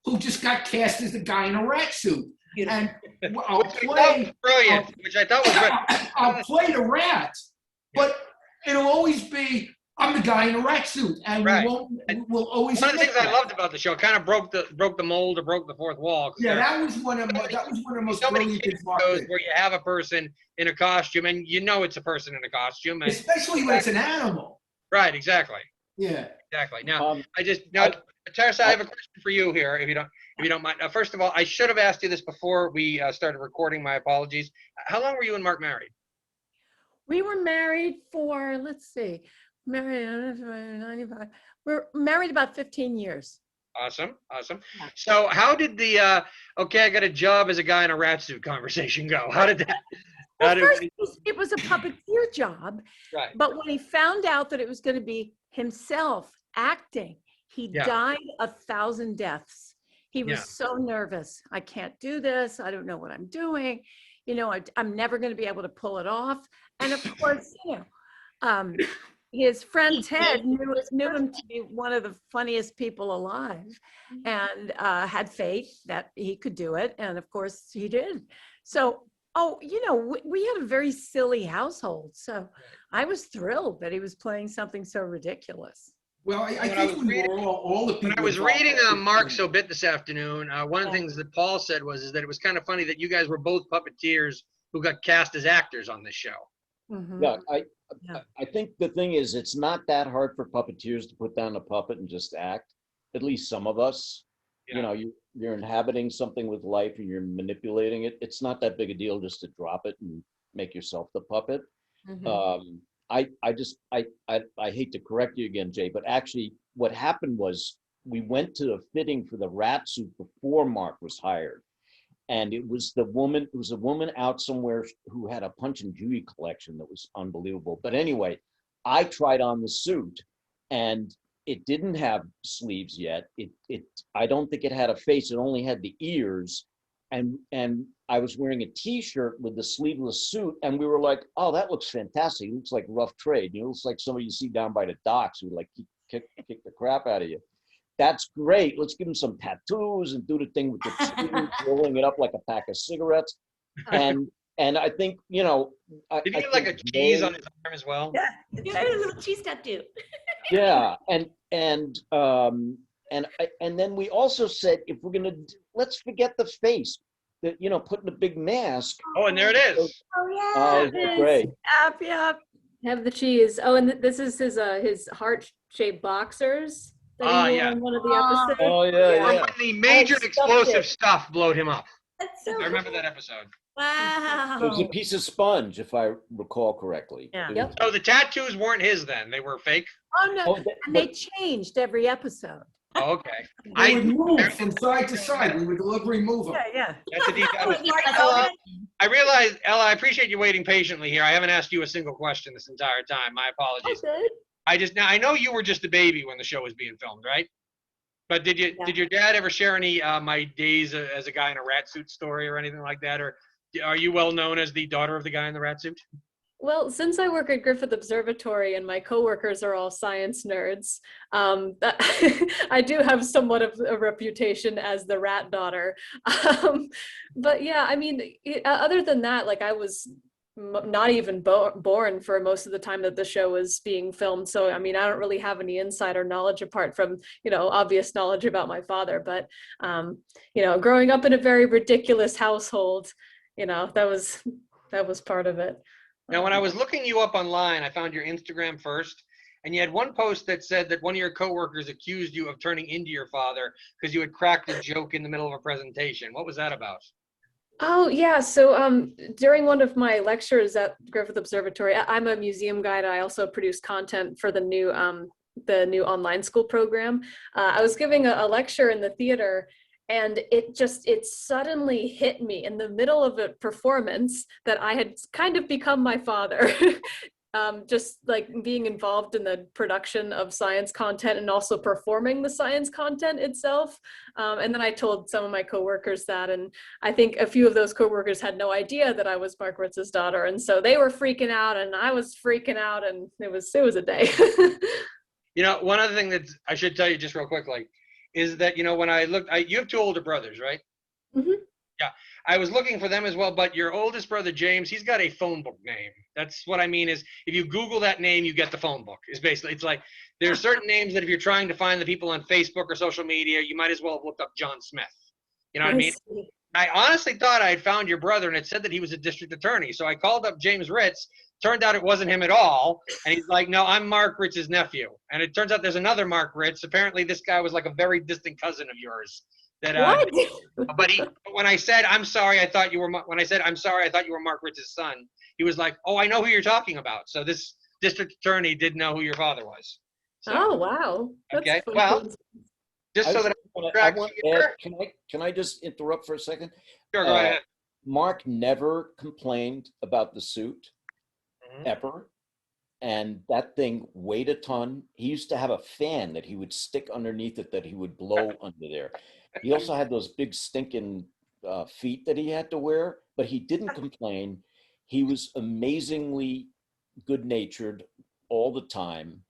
who just got cast as the guy in a rat suit. And I'll play brilliant, which I thought was good. I'll play the rat, but it'll always be I'm the guy in a rat suit, and we'll always. One of the things I loved about the show kind of broke the mold or broke the fourth wall. Yeah, that was one of the most brilliant things. Where you have a person in a costume, and it's a person in a costume, and especially when it's an animal. Right. Exactly. Yeah. Exactly. Now, Teresa, I have a question for you here, if you don't mind. First of all, I should have asked you this before we started recording. My apologies. How long were you and Mark married? We were married for, let's see. Married 95. We're married about 15 years. Awesome. So how did the okay, I got a job as a guy in a rat suit conversation go? How did that? First, it was a puppeteer job. Right. But when he found out that it was going to be himself acting, he died 1,000 deaths. He was so nervous. I can't do this. I don't know what I'm doing. I'm never going to be able to pull it off. And of course, his friend Ted He was knew him to perfect. be one of the funniest people alive, and had faith that he could do it. And of course he did. So, we had a very silly household. So I was thrilled that he was playing something so ridiculous. Well, I When I think was we were all the people. When I was involved. reading Mark's obit this afternoon, one of the things that Paul said is that it was kind of funny that you guys were both puppeteers who got cast as actors on this show. Mhm. Yeah, Yeah. I think the thing is, it's not that hard for puppeteers to put down a puppet and just act. At least some of us, Yeah. you're inhabiting something with life and you're manipulating it. It's not that big a deal just to drop it and make yourself the puppet. Mhm. I hate to correct you again, Jay, but actually what happened was we went to a fitting for the rat suit before Mark was hired. And it was a woman out somewhere who had a Punch and Judy collection that was unbelievable. But anyway, I tried on the suit and it didn't have sleeves yet. I don't think it had a face. It only had the ears. And I was wearing a t-shirt with the sleeveless suit. And we were like, oh, that looks fantastic. It looks like rough trade. It looks like somebody you see down by the docks who like kick the crap out of you. That's great. Let's give him some tattoos and do the thing with the cheese, rolling it up like a pack of cigarettes. And I think, Did he have like a cheese on his arm as well? Yeah, yeah, a little cheese tattoo. Yeah, and then we also said, if we're gonna, let's forget the face. That putting a big mask. Oh, and there it is. Oh yeah. Oh, isn't it great? Yep. Have the cheese. Oh, and this is his heart-shaped boxers that he wore Yeah. in one of the episodes. Oh yeah, When yeah. the major stuffed explosive it. stuff blowed him up. That's so I remember that episode. Wow. It was a piece of sponge, if I recall correctly. Yeah. It Yep. was- So the tattoos weren't his then; they were fake. Oh no, Oh, and they changed every episode. Oh, okay. They would move from side to side. We would deliberately move them. Yeah. That's a deep Oh, dive. Mark, Ella, I realize, Ella, I appreciate you waiting patiently here. I haven't asked you a single question this entire time. My apologies. Okay. I know you were just a baby when the show was being filmed, right? But did your dad ever share any my days as a guy in a rat suit story or anything like that? Or are you well known as the daughter of the guy in the rat suit? Well, since I work at Griffith Observatory and my coworkers are all science nerds, I do have somewhat of a reputation as the rat daughter. But yeah, I mean, other than that, like I was not even born for most of the time that the show was being filmed. So, I mean, I don't really have any insider knowledge apart from, obvious knowledge about my father. But, growing up in a very ridiculous household, that was part of it. Now, when I was looking you up online, I found your Instagram first, and you had one post that said that one of your coworkers accused you of turning into your father because you had cracked a joke in the middle of a presentation. What was that about? Oh yeah, so during one of my lectures at Griffith Observatory, I'm a museum guide. I also produce content for the new online school program. I was giving a lecture in the theater, and it suddenly hit me in the middle of a performance that I had kind of become my father. Just like being involved in the production of science content and also performing the science content itself. And then I told some of my coworkers that, and I think a few of those coworkers had no idea that I was Mark Ritz's daughter. And so they were freaking out and I was freaking out, and it was a day. One other thing that I should tell you just real quickly is that, when I looked, you have two older brothers, right? Mm-hmm. Yeah, I was looking for them as well, but your oldest brother, James, he's got a phone book name. That's what I mean is if you Google that name, you get the phone book. It's like there are certain names that if you're trying to find the people on Facebook or social media, you might as well have looked up John Smith. You know what I mean? I honestly thought I had found your brother, and it said that he was a district attorney. So I called up James Ritz. Turned out it wasn't him at all. And he's like, no, I'm Mark Ritz's nephew. And it turns out there's another Mark Ritz. Apparently this guy was like a very distant cousin of yours. That but when I said I'm sorry, I thought you were Mark Ritz's son. He was like, oh, I know who you're talking about. So this district attorney did know who your father was. So, oh wow. That's okay. fun. Well, just so that I want to add, can I just interrupt for a second? Sure, go ahead. Mark never complained about the suit. Mm-hmm. Ever. And that thing weighed a ton. He used to have a fan that he would stick underneath it that he would blow under there. He also had those big stinking feet that he had to wear, but he didn't complain. He was amazingly good-natured, all the time.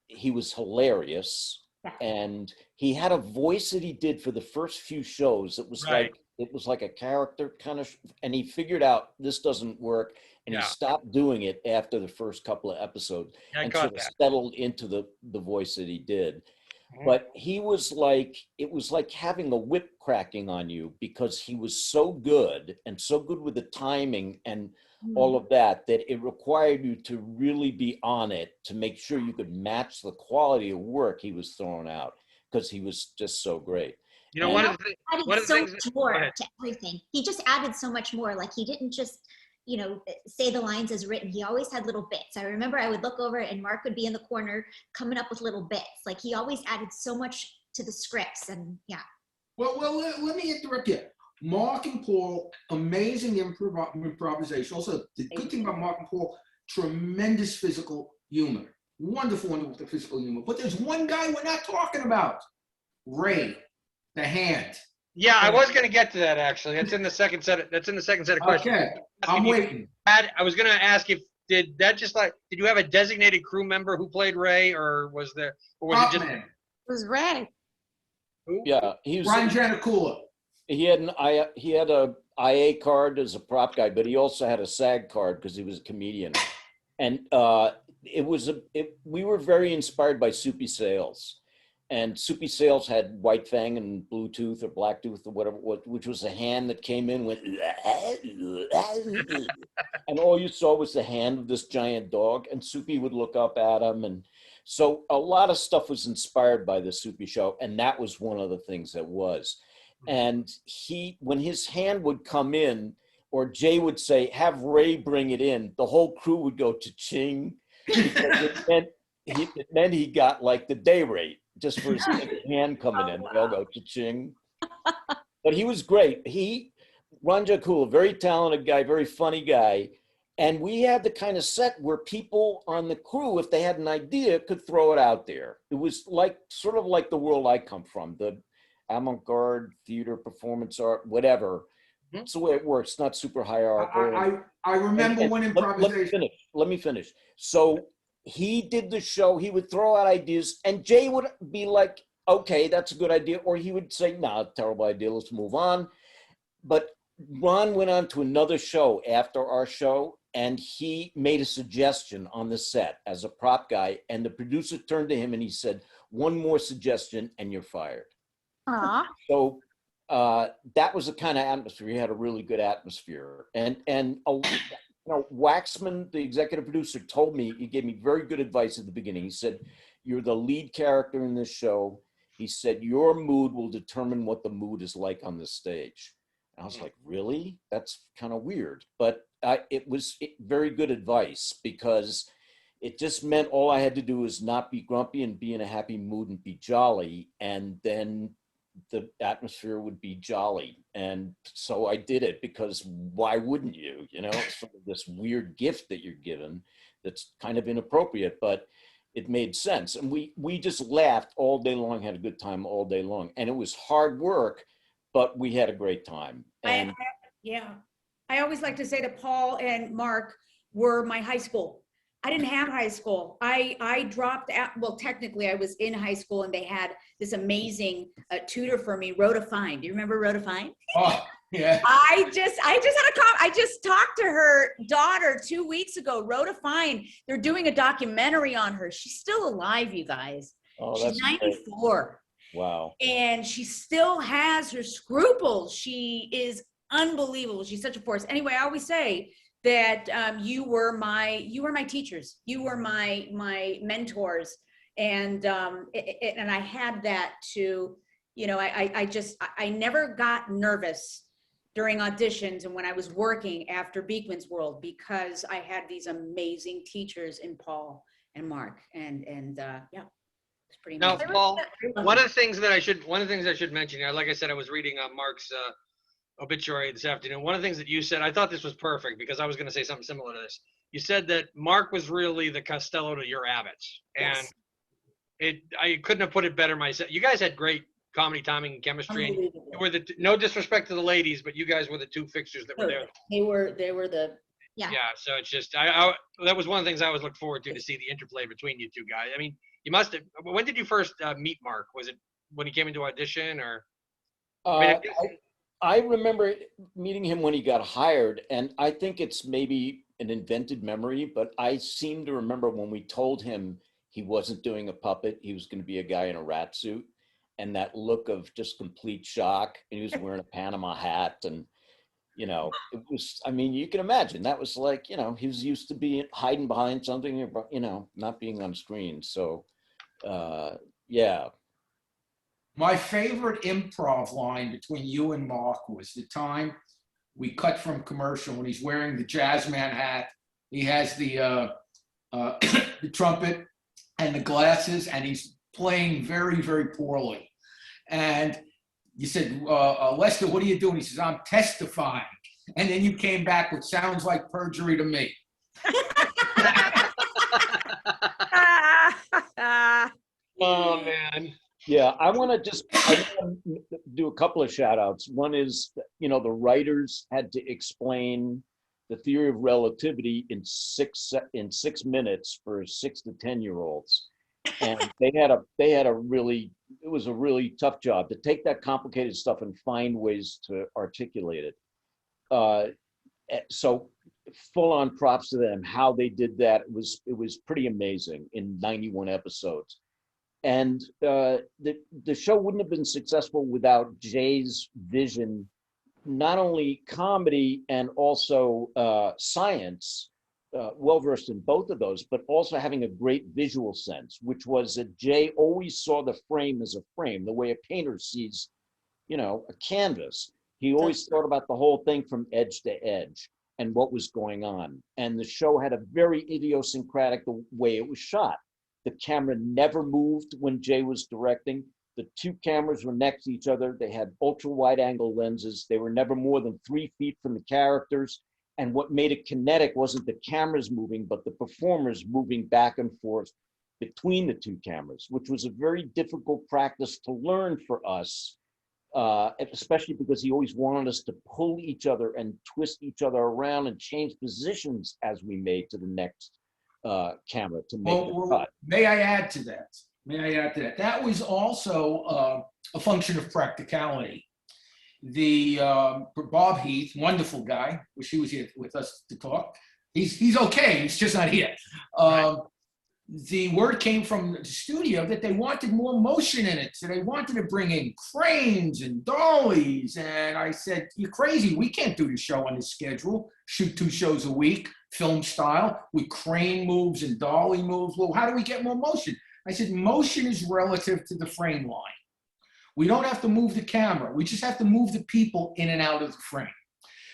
He was hilarious, and he had a voice that he did for the first few shows. It was Right. like a character kind of, and he figured out this doesn't work, and Yeah. he stopped doing it after the first couple of episodes, I and caught sort of that. settled into the voice that he did. Mhm. But he was like, it was like having a whip cracking on you, because he was so good and so good with the timing and all of that, that it required you to really be on it to make sure you could match the quality of work he was throwing out, because he was just so great. You know, And- one of the Added so things. much Go more ahead. to everything. He just added so much more. Like, he didn't just, you know, say the lines as written. He always had little bits. I remember I would look over and Mark would be in the corner coming up with little bits. Like, he always added so much to the scripts, and yeah. Well, let me interrupt you. Mark and Paul, amazing improvisation. Also, the good thing about Mark and Paul, tremendous physical humor. Wonderful physical humor. But there's one guy we're not talking about. Ray, the hand. Yeah, I was going to get to that actually. That's in the second set. That's in the second set of questions. Okay, I'm waiting. I was going to ask if did you have a designated crew member who played Ray, or was it just Beakman, It was Ray. who? Yeah, he was. Ron Giannacoula. He had a IA card as a prop guy, but he also had a SAG card because he was a comedian. And we were very inspired by Soupy Sales. And Soupy Sales had White Fang and Blue Tooth or Black Tooth or whatever, which was a hand that came in with, and all you saw was the hand of this giant dog, and Soupy would look up at him. And so a lot of stuff was inspired by the Soupy show, and that was one of the things that was. And when his hand would come in, or Jay would say, have Ray bring it in, the whole crew would go cha-ching, because it meant he got like the day rate just for his hand coming in. They all go cha-ching. But he was great. Ron Giannacoula, very talented guy, very funny guy. And we had the kind of set where people on the crew, if they had an idea, could throw it out there. It was sort of like the world I come from, the avant-garde theater, performance art, whatever. That's the way it works. It's not super hierarchical. I remember one improvisation. Let me finish. So he did the show. He would throw out ideas, and Jay would be like, okay, that's a good idea. Or he would say, no, terrible idea. Let's move on. But Ron went on to another show after our show, and he made a suggestion on the set as a prop guy. And the producer turned to him and he said, one more suggestion and you're fired. So that was the kind of atmosphere. He had a really good atmosphere. And Waxman, the executive producer, told me, he gave me very good advice at the beginning. He said, you're the lead character in this show. He said, your mood will determine what the mood is like on the stage. And I was like, really? That's kind of weird. But it was very good advice, because it just meant all I had to do was not be grumpy and be in a happy mood and be jolly. And then the atmosphere would be jolly. And so I did it, because why wouldn't you? You know, it's sort of this weird gift that you're given that's kind of inappropriate, but it made sense. And we just laughed all day long, had a good time all day long. And it was hard work, but we had a great time. And I always like to say that Paul and Mark were my high school. I didn't have high school. I dropped out. Well, technically I was in high school, and they had this amazing tutor for me, Rhoda Fine. Do you remember Rhoda Fine? Oh, yeah. I just talked to her daughter 2 weeks ago, Rhoda Fine. They're doing a documentary on her. She's still alive, you guys. oh, She's that's 94. wow. And she still has her scruples. She is unbelievable. She's such a force. Anyway, I always say that you were my teachers. You were my mentors, and I had that to, you know, I never got nervous during auditions and when I was working after Beakman's World, because I had these amazing teachers in Paul and Mark, and it's pretty Now, amazing. Paul, one of the things I should mention here, like I said, I was reading Mark's obituary this afternoon. One of the things that you said, I thought this was perfect, because I was going to say something similar to this. You said that Mark was really the Costello to your Abbotts, and I couldn't have put it better myself. You guys had great comedy timing and chemistry. You were no disrespect to the ladies, but you guys were the two fixtures that were there. They were the Yeah. Yeah, so it's just that was one of the things I always looked forward to see the interplay between you two guys. I mean, you must have. When did you first meet Mark? Was it when he came into audition, or? I remember meeting him when he got hired, and I think it's maybe an invented memory, but I seem to remember when we told him he wasn't doing a puppet, he was going to be a guy in a rat suit, and that look of just complete shock. And he was wearing a Panama hat, and you know, it was, I mean, you can imagine that was like, you know, he was used to being hiding behind something, you know, not being on screen. So, yeah. My favorite improv line between you and Mark was the time we cut from commercial when he's wearing the Jazzman hat. He has the the trumpet and the glasses, and he's playing very, very poorly. And you said, Lester, what are you doing? He says, I'm testifying. And then you came back with sounds like perjury to me. Oh, man. Yeah, I want to do a couple of shout outs. One is, you know, the writers had to explain the theory of relativity in 6 minutes for 6 to 10-year-olds. And it was a really tough job to take that complicated stuff and find ways to articulate it. So full on props to them, how they did that. It was pretty amazing in 91 episodes. And the show wouldn't have been successful without Jay's vision, not only comedy and also science, well-versed in both of those, but also having a great visual sense, which was that Jay always saw the frame as a frame, the way a painter sees, you know, a canvas. He always thought about the whole thing from edge to edge and what was going on. And the show had a very idiosyncratic way it was shot. The camera never moved when Jay was directing. The two cameras were next to each other. They had ultra wide angle lenses. They were never more than 3 feet from the characters. And what made it kinetic wasn't the cameras moving, but the performers moving back and forth between the two cameras, which was a very difficult practice to learn for us, especially because he always wanted us to pull each other and twist each other around and change positions as we made to the next camera to make the cut. May I add to that? That was also a function of practicality. The Bob Heath, wonderful guy, wish he was here with us to talk. He's okay, he's just not here. The word came from the studio that they wanted more motion in it. So they wanted to bring in cranes and dollies. And I said, you're crazy. We can't do the show on this schedule. Shoot 2 shows a week, film style, with crane moves and dolly moves. Well, how do we get more motion? I said, motion is relative to the frame line. We don't have to move the camera. We just have to move the people in and out of the frame.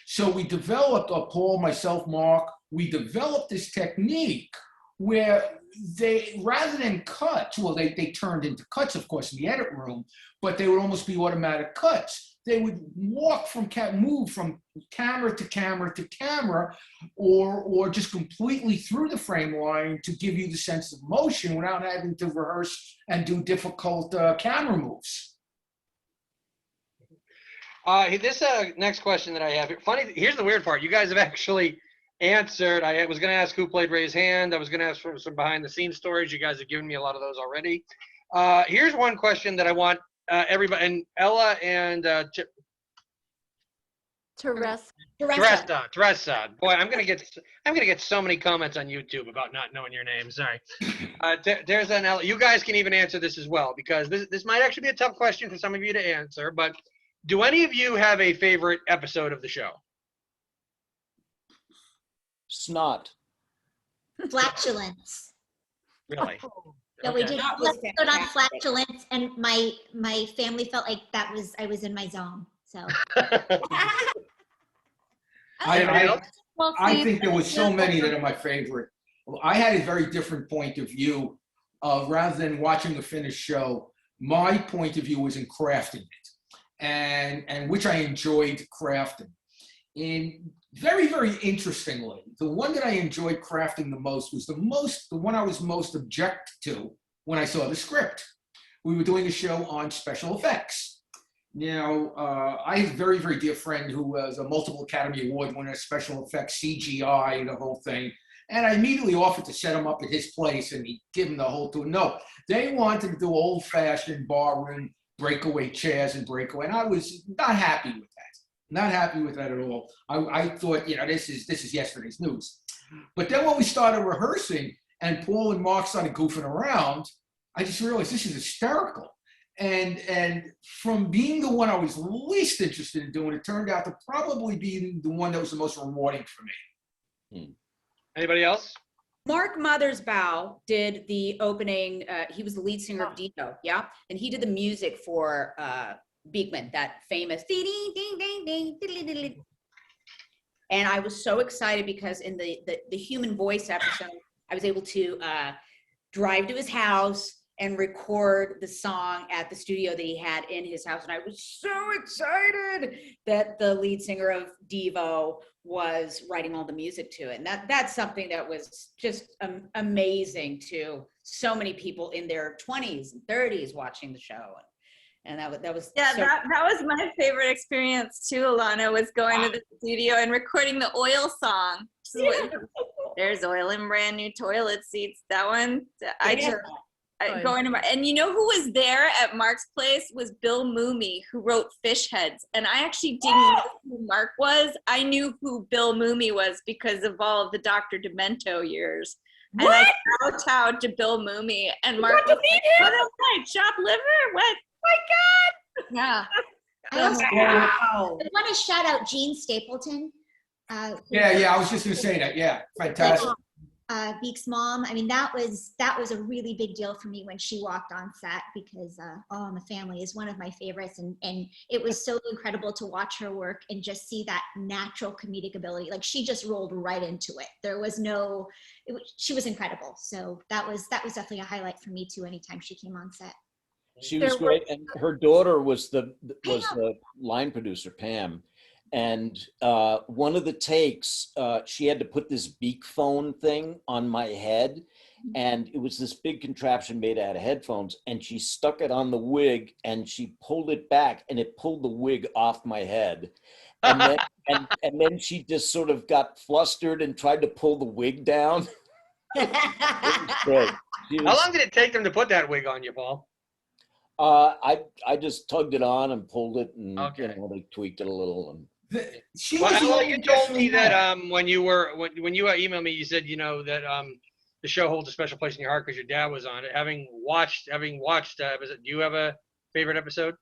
So we developed, Paul, myself, Mark, we developed this technique where they, rather than cuts, well, they turned into cuts, of course, in the edit room, but they would almost be automatic cuts. They would walk from, move from camera to camera to camera, or just completely through the frame line to give you the sense of motion without having to rehearse and do difficult camera moves. This next question that I have, funny, here's the weird part. You guys have actually answered. I was going to ask who played Ray's hand. I was going to ask for some behind the scenes stories. You guys have given me a lot of those already. Here's one question that I want everybody, and Ella and Teresa. Boy, I'm gonna get so many comments on YouTube about not knowing your name. Sorry. There's an Ella. You guys can even answer this as well, because this might actually be a tough question for some of you to answer. But do any of you have a favorite episode of the show? Snot. Flatulence. Really? No, we did an episode on flatulence, and my family felt like I was in my zone. So I think there was so many that are my favorite. Well, I had a very different point of view. Rather than watching the finished show, my point of view was in crafting it, and which I enjoyed crafting. Very, very interestingly, the one that I enjoyed crafting the most was the one I was most object to when I saw the script. We were doing a show on special effects. I have a very, very dear friend who was a multiple Academy Award winner, special effects, CGI, the whole thing. And I immediately offered to set him up at his place and he'd give him the whole tour. No, they wanted to do old-fashioned barroom breakaway chairs and breakaway. And I was not happy with that. Not happy with that at all. I thought, this is yesterday's news. But then when we started rehearsing and Paul and Mark started goofing around, I just realized this is hysterical. And from being the one I was least interested in doing, it turned out to probably be the one that was the most rewarding for me. Anybody else? Mark Mothersbaugh did the opening. He was the lead singer of Dio, yeah? And he did the music for Beakman, that famous ding, ding, ding, ding, ding, ding, ding. And I was so excited because in the Human Voice episode, I was able to drive to his house and record the song at the studio that he had in his house. And I was so excited that the lead singer of Devo was writing all the music to it. And that's something that was just amazing to so many people in their 20s and 30s watching the show. And that was yeah, so that was my favorite experience too, Alana, was going to the studio and recording the oil song. There's oil in brand new toilet seats. That one, going to and you know who was there at Mark's place was Bill Mooney, who wrote Fish Heads. And I actually didn't know who Mark was. I knew who Bill Mooney was because of all of the Dr. Demento years. And I kowtowed to Bill Mooney, and Mark was like, what am I, chopped liver? What? my God. Yeah. I also Wow. I want to shout out Jean Stapleton. Yeah, I was just going to say that. Yeah, fantastic. Beak's mom. I mean, that was a really big deal for me when she walked on set because All in the Family is one of my favorites, and it was so incredible to watch her work and just see that natural comedic ability. Like she just rolled right into it. There was no, she was incredible. So that was definitely a highlight for me too. Anytime she came on set. She was great, and her daughter was the line producer, Pam. And one of the takes, she had to put this beak phone thing on my head, and it was this big contraption made out of headphones, and she stuck it on the wig, and she pulled it back, and it pulled the wig off my head. And then, and then she just sort of got flustered and tried to pull the wig down. It was great. How long did it take them to put that wig on you, Paul? I just tugged it on and pulled it, and they tweaked it a little. And Well, you told me that when you emailed me, you said that the show holds a special place in your heart because your dad was on it. Having watched, do you have a favorite episode?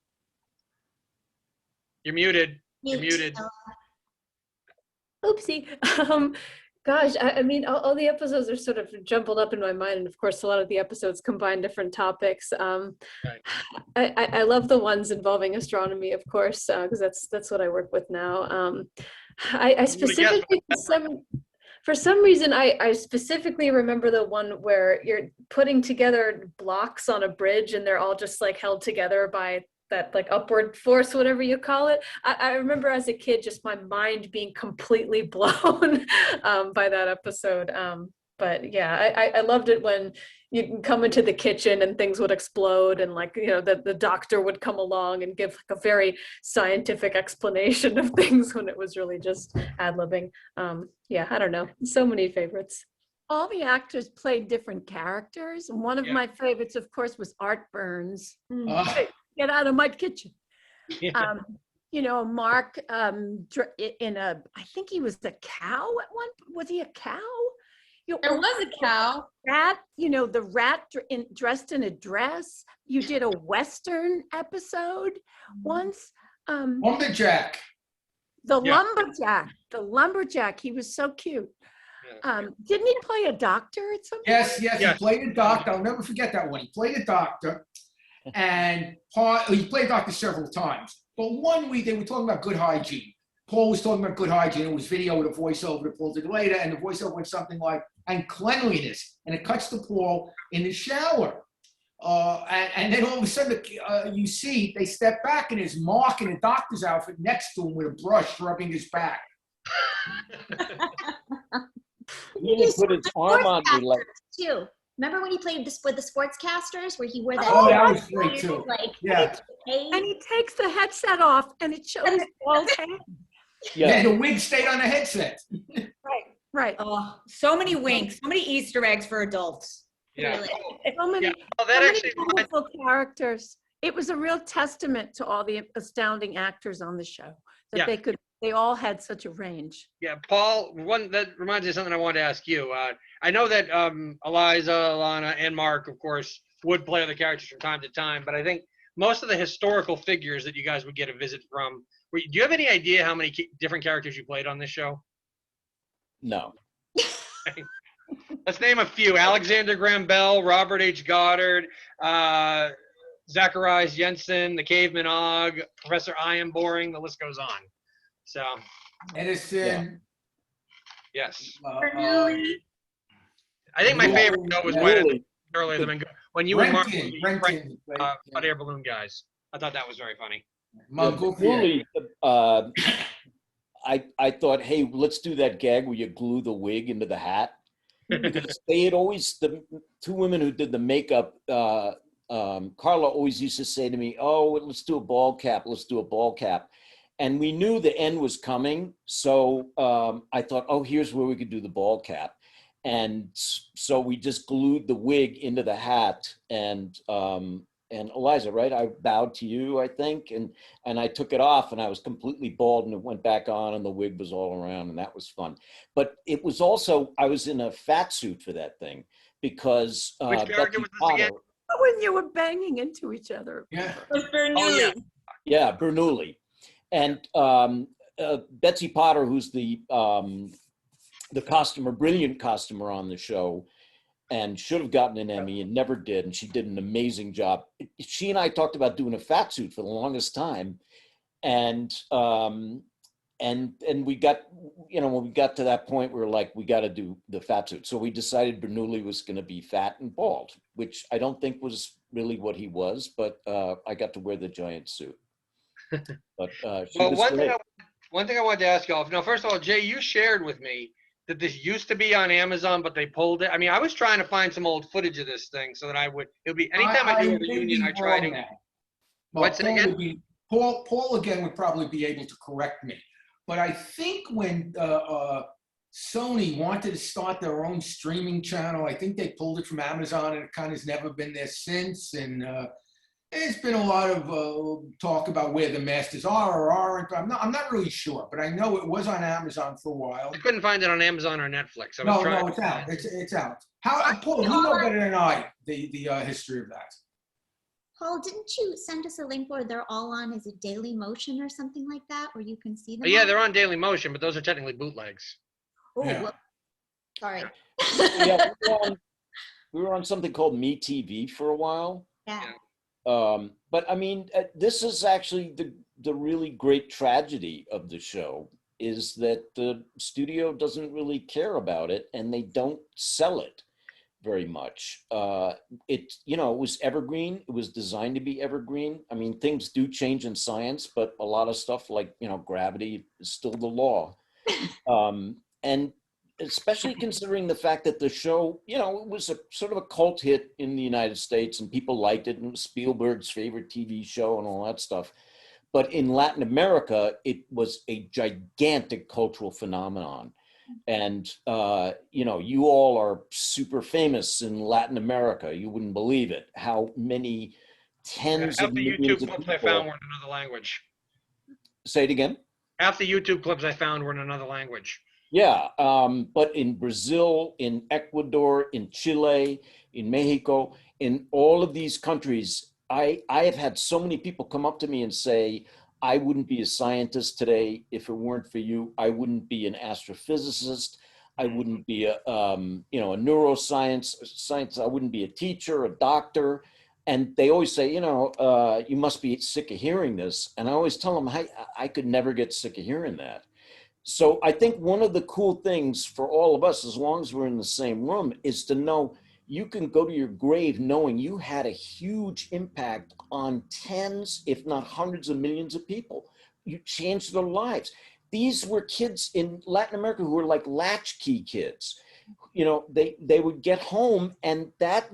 You're muted. You're muted. Oopsie. Gosh, I mean, all the episodes are sort of jumbled up in my mind, and of course, a lot of the episodes combine different topics. Right. I love the ones involving astronomy, of course, because that's what I work with now. I specifically, for some reason, I specifically remember the one where you're putting together blocks on a bridge, and they're all just like held together by that like upward force, whatever you call it. I remember as a kid, just my mind being completely blown by that episode. But yeah, I loved it when you can come into the kitchen and things would explode, and like, the doctor would come along and give like a very scientific explanation of things when it was really just ad-libbing. Yeah, I don't know. So many favorites. All the actors played different characters. And one of my favorites, of course, was Art Burns. Get out of my kitchen. Yeah. Mark I think he was a cow at one. Was he a cow? There was a cow. Rat, the rat dressed in a dress. You did a Western episode once. Lumberjack. The lumberjack. He was so cute. Didn't he play a doctor at some point? Yes, he played a doctor. I'll never forget that one. He played a doctor. And he played doctor several times. But one week they were talking about good hygiene. Paul was talking about good hygiene. It was video with a voiceover that Paul did later, and the voiceover went something like, and cleanliness. And it cuts to Paul in the shower. And then all of a sudden, you see, they step back, and there's Mark in a doctor's outfit next to him with a brush rubbing his back. He didn't put his arm on me like. Too. Remember when he played with the sportscasters, where he wore that? Oh, that was great too. Like, Yeah. And he takes the headset off and it shows Paul's head. Yeah, the wig stayed on the headset. Right. Oh, so many winks, so many Easter eggs for adults. Yeah. Really. So many, Yeah. Well, that so many actually wonderful characters. It was a real testament to all the astounding actors on the show that Yeah. they all had such a range. Yeah, Paul, one that reminds me of something I wanted to ask you. I know that Eliza, Alana, and Mark, of course, would play other characters from time to time, but I think most of the historical figures that you guys would get a visit from, do you have any idea how many different characters you played on this show? No. Let's name a few. Alexander Graham Bell, Robert H. Goddard, Zacharias Jensen, the Caveman Og, Professor Ian Boring, the list goes on. So, Edison. yes. Bernoulli. I think my favorite show was Really? earlier than when you and Mark Renton. hot air balloon guys. I thought that was very funny. Montgolfier. Really, I thought, hey, let's do that gag where you glue the wig into the hat. Because they had always, the two women who did the makeup, Carla always used to say to me, oh, let's do a ball cap, let's do a ball cap. And we knew the end was coming. So I thought, oh, here's where we could do the ball cap. And so we just glued the wig into the hat. And Eliza, right, I bowed to you, I think. And I took it off and I was completely bald and it went back on and the wig was all around and that was fun. But it was also, I was in a fat suit for that thing because Which character Betsy was this again? Potter, When you were banging into each other. Yeah. Was Bernoulli. Oh, yeah. yeah, Bernoulli. And Betsy Potter, who's the costumer, brilliant costumer on the show, and should have gotten an Emmy and never did. And she did an amazing job. She and I talked about doing a fat suit for the longest time. And we got, when we got to that point, we were like, we got to do the fat suit. So we decided Bernoulli was going to be fat and bald, which I don't think was really what he was, but I got to wear the giant suit. But Well, one thing I wanted to ask y'all. Now, first of all, Jay, you shared with me that this used to be on Amazon, but they pulled it. I mean, I was trying to find some old footage of this thing so that it would be anytime I do a reunion, I try to. What's it again? Paul again would probably be able to correct me, but I think when Sony wanted to start their own streaming channel, I think they pulled it from Amazon, and it kind of has never been there since. And there's been a lot of talk about where the masters are or aren't. I'm not really sure, but I know it was on Amazon for a while. I couldn't find it on Amazon or Netflix. No, it's out. It's out. Paul, you know better than I the history of that. Paul, didn't you send us a link where they're all on, is it Daily Motion or something like that, where you can see them? Yeah, they're on Daily Motion, but those are technically bootlegs. Oh, Yeah. well, sorry. Yeah, we were on something called MeTV for a while. Yeah. But I mean, this is actually the really great tragedy of the show is that the studio doesn't really care about it and they don't sell it very much. It was evergreen. It was designed to be evergreen. I mean, things do change in science, but a lot of stuff like, gravity is still the law. And especially considering the fact that the show, it was a sort of a cult hit in the United States and people liked it, and it was Spielberg's favorite TV show and all that stuff. But in Latin America, it was a gigantic cultural phenomenon. And, you all are super famous in Latin America. You wouldn't believe it, how many tens of millions Half the YouTube of clips I people. found were in another language. Say it again? Half the YouTube clips I found were in another language. Yeah, but in Brazil, in Ecuador, in Chile, in Mexico, in all of these countries, I have had so many people come up to me and say, I wouldn't be a scientist today if it weren't for you. I wouldn't be an astrophysicist. I wouldn't be a neuroscience. I wouldn't be a teacher, a doctor. And they always say, you must be sick of hearing this. And I always tell them, I could never get sick of hearing that. So I think one of the cool things for all of us, as long as we're in the same room, is to know you can go to your grave knowing you had a huge impact on tens, if not hundreds of millions of people. You changed their lives. These were kids in Latin America who were like latchkey kids. you know, they would get home and that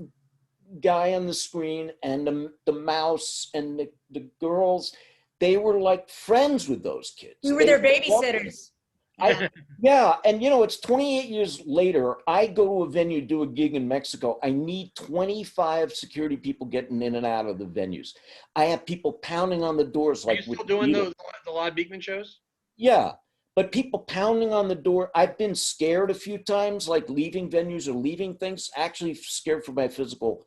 guy on the screen and the mouse and the girls, they were like friends with those kids. We were their babysitters. Yeah, and you know, it's 28 years later. I go to a venue, do a gig in Mexico. I need 25 security people getting in and out of the venues. I have people pounding on the doors. Are Like you still doing the live Beakman shows? Yeah, but people pounding on the door. I've been scared a few times, like leaving venues or leaving things. Actually, scared for my physical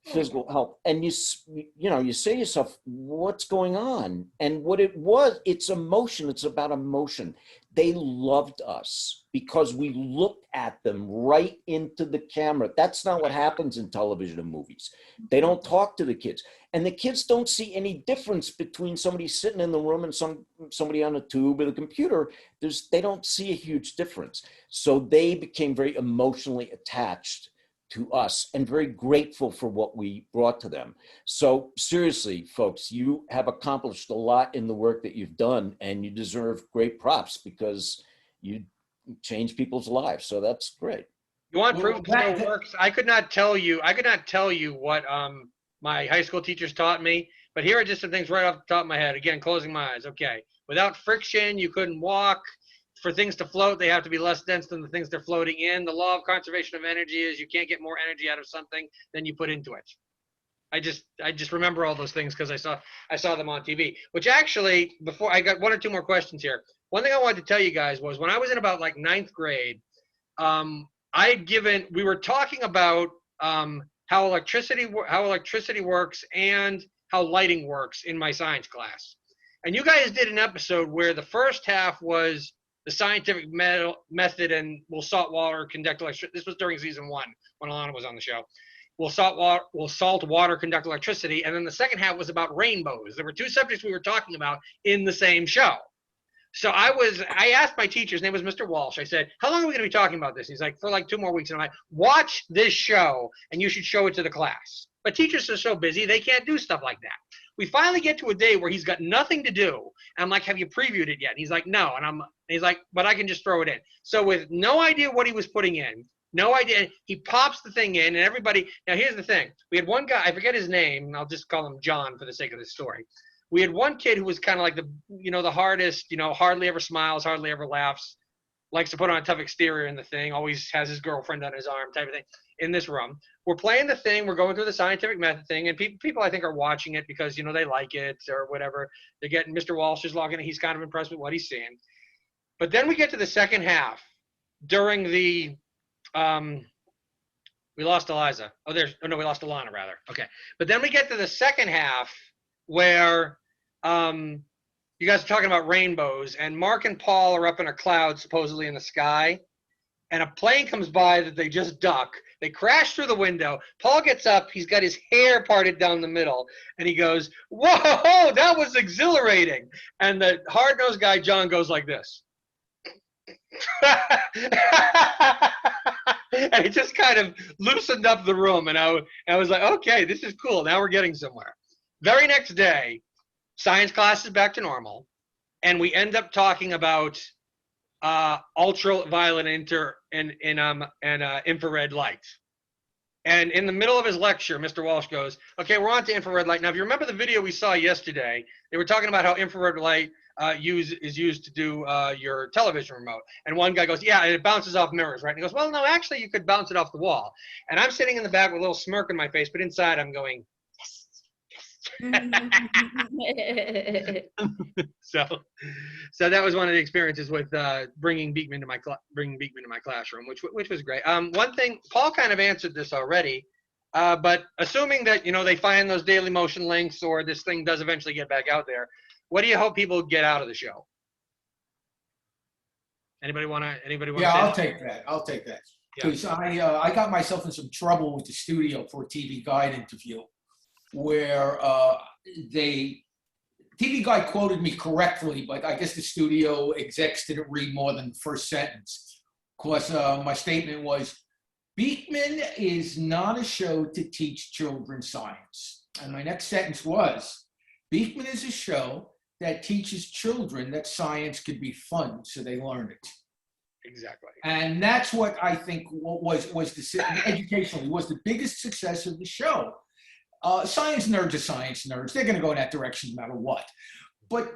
health. And you know, you say to yourself, what's going on? And what it was, it's emotion. It's about emotion. They loved us because we looked at them right into the camera. That's not what happens in television and movies. They don't talk to the kids. And the kids don't see any difference between somebody sitting in the room and somebody on a tube or the computer. They don't see a huge difference. So they became very emotionally attached to us and very grateful for what we brought to them. So seriously, folks, you have accomplished a lot in the work that you've done, and you deserve great props because you change people's lives. So that's great. You want proof it still works? I could not tell you what my high school teachers taught me, but here are just some things right off the top of my head. Again, closing my eyes. Okay. Without friction, you couldn't walk. For things to float, they have to be less dense than the things they're floating in. The law of conservation of energy is you can't get more energy out of something than you put into it. I just remember all those things because I saw them on TV. Which actually, before I got one or two more questions here. One thing I wanted to tell you guys was when I was in about like 9th grade, we were talking about how electricity works and how lighting works in my science class. And you guys did an episode where the first half was the scientific method and will salt water conduct electricity. This was during season 1 when Alana was on the show. Will salt water conduct electricity? And then the second half was about rainbows. There were 2 subjects we were talking about in the same show. So I asked my teacher, his name was Mr. Walsh. I said, how long are we going to be talking about this? He's like, for like 2 more weeks. And I'm like, watch this show and you should show it to the class. But teachers are so busy, they can't do stuff like that. We finally get to a day where he's got nothing to do. And I'm like, have you previewed it yet? And he's like, no. And he's like, but I can just throw it in. So with no idea what he was putting in, no idea, he pops the thing in and everybody, now here's the thing. We had one guy, I forget his name, and I'll just call him John for the sake of this story. We had one kid who was kind of like the hardest, hardly ever smiles, hardly ever laughs, likes to put on a tough exterior in the thing, always has his girlfriend on his arm type of thing in this room. We're playing the thing, we're going through the scientific method thing, and people I think are watching it because, they like it or whatever. They're getting, Mr. Walsh is logging in, he's kind of impressed with what he's seeing. But then we get to the second half during the, we lost Eliza. We lost Alana rather. Okay. But then we get to the second half where you guys are talking about rainbows, and Mark and Paul are up in a cloud supposedly in the sky, and a plane comes by that they just duck. They crash through the window. Paul gets up. He's got his hair parted down the middle, and he goes, whoa, that was exhilarating. And the hard-nosed guy, John, goes like this. And it just kind of loosened up the room, and I was like, okay, this is cool. Now we're getting somewhere. Very next day, science class is back to normal, and we end up talking about ultraviolet and infrared light. And in the middle of his lecture, Mr. Walsh goes, okay, we're on to infrared light. Now, if you remember the video we saw yesterday, they were talking about how infrared light is used to do your television remote. And one guy goes, yeah, and it bounces off mirrors, right? And he goes, well, no, actually, you could bounce it off the wall. And I'm sitting in the back with a little smirk on my face, but inside I'm going, so that was one of the experiences with bringing Beakman to my classroom, which was great. One thing, Paul kind of answered this already, but assuming that they find those Daily Motion links or this thing does eventually get back out there, what do you hope people get out of the show? Anybody want to? Yeah, I'll take that. Because I got myself in some trouble with the studio for a TV Guide interview, where TV Guide quoted me correctly, but I guess the studio execs didn't read more than the first sentence. Of course, my statement was, Beakman is not a show to teach children science. And my next sentence was, Beakman is a show that teaches children that science could be fun, so they learn it. Exactly. And that's what I think was educationally was the biggest success of the show. Science nerds are science nerds. They're going to go in that direction no matter what. But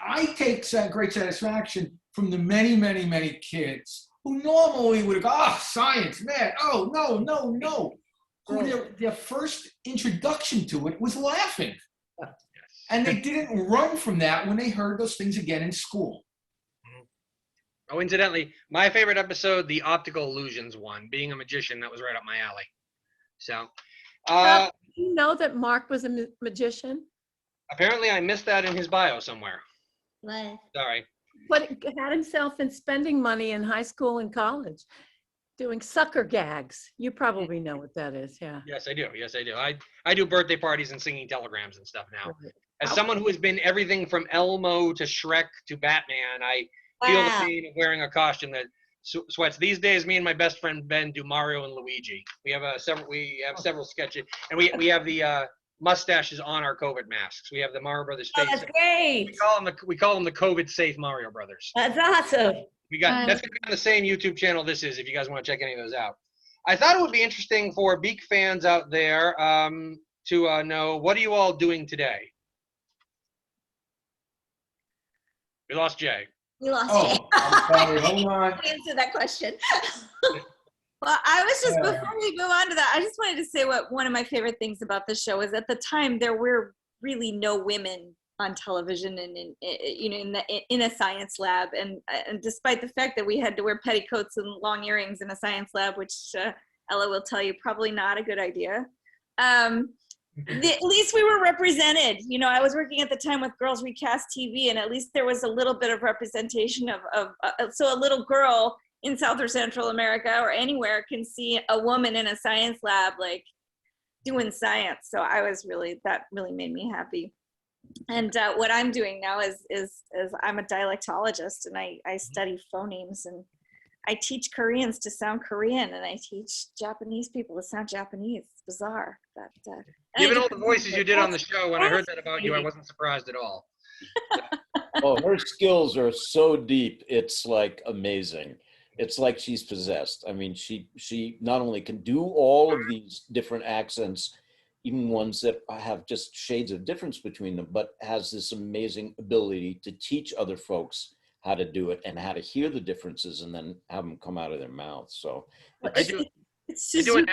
I take great satisfaction from the many, many, many kids who normally would go, oh, science, man, oh, no, no, no. Who their first introduction to it was laughing. And they didn't run from that when they heard those things again in school. Oh, incidentally, my favorite episode, the optical illusions one, being a magician, that was right up my alley. So, you know that Mark was a magician? Apparently I missed that in his bio somewhere. What? Sorry. But had himself in spending money in high school and college, doing sucker gags. You probably know what that is, yeah. Yes, I do. Yes, I do. I do birthday parties and singing telegrams and stuff now. As someone who has been everything from Elmo to Shrek to Batman, I feel the pain of wearing a costume that sweats. These days, me and my best friend Ben do Mario and Luigi. We have several sketches, and we have the mustaches on our COVID masks. We have the Mario Brothers face. Oh, that's great. We call them the COVID safe Mario Brothers. That's awesome. That's gonna be on the same YouTube channel this is, if you guys want to check any of those out. I thought it would be interesting for Beak fans out there to know, what are you all doing today? We lost Jay. You lost Jay. I'm sorry, hold on. Answer that question. Well, I was just, before we move on to that, I just wanted to say what one of my favorite things about the show is at the time there were really no women on television and in a science lab, and despite the fact that we had to wear petticoats and long earrings in a science lab, which Ella will tell you probably not a good idea. At least we were represented. You know, I was working at the time with Girls Recast TV, and at least there was a little bit of representation so a little girl in South or Central America or anywhere can see a woman in a science lab, like doing science. So that really made me happy. And what I'm doing now is I'm a dialectologist, and I study phonemes, and I teach Koreans to sound Korean, and I teach Japanese people to sound Japanese. It's bizarre. Given all the voices you did on the show, when I heard that about you, I wasn't surprised at all. Oh, her skills are so deep. It's like amazing. It's like she's possessed. I mean, she not only can do all of these different accents, even ones that have just shades of difference between them, but has this amazing ability to teach other folks how to do it and how to hear the differences and then have them come out of their mouth. So it's Suzuki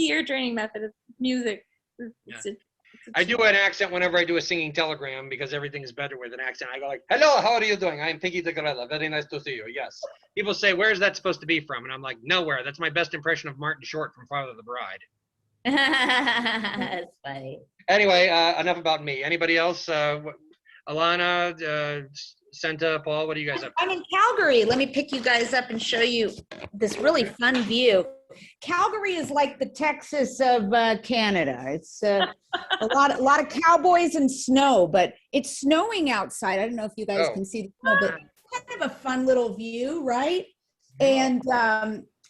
ear training method of music. I do an accent whenever I do a singing telegram because everything is better with an accent. I go like, hello, how are you doing? I'm Pinky Tigarella. Very nice to see you. Yes. People say, where's that supposed to be from? And I'm like, nowhere. That's my best impression of Martin Short from Father of the Bride. That's funny. Anyway, enough about me. Anybody else? Alana, Senta, Paul, what are you guys up to? I'm in Calgary. Let me pick you guys up and show you this really fun view. Calgary is like the Texas of Canada. It's a lot of cowboys and snow, but it's snowing outside. I don't know if you guys can see the snow, but it's kind of a fun little view, right? And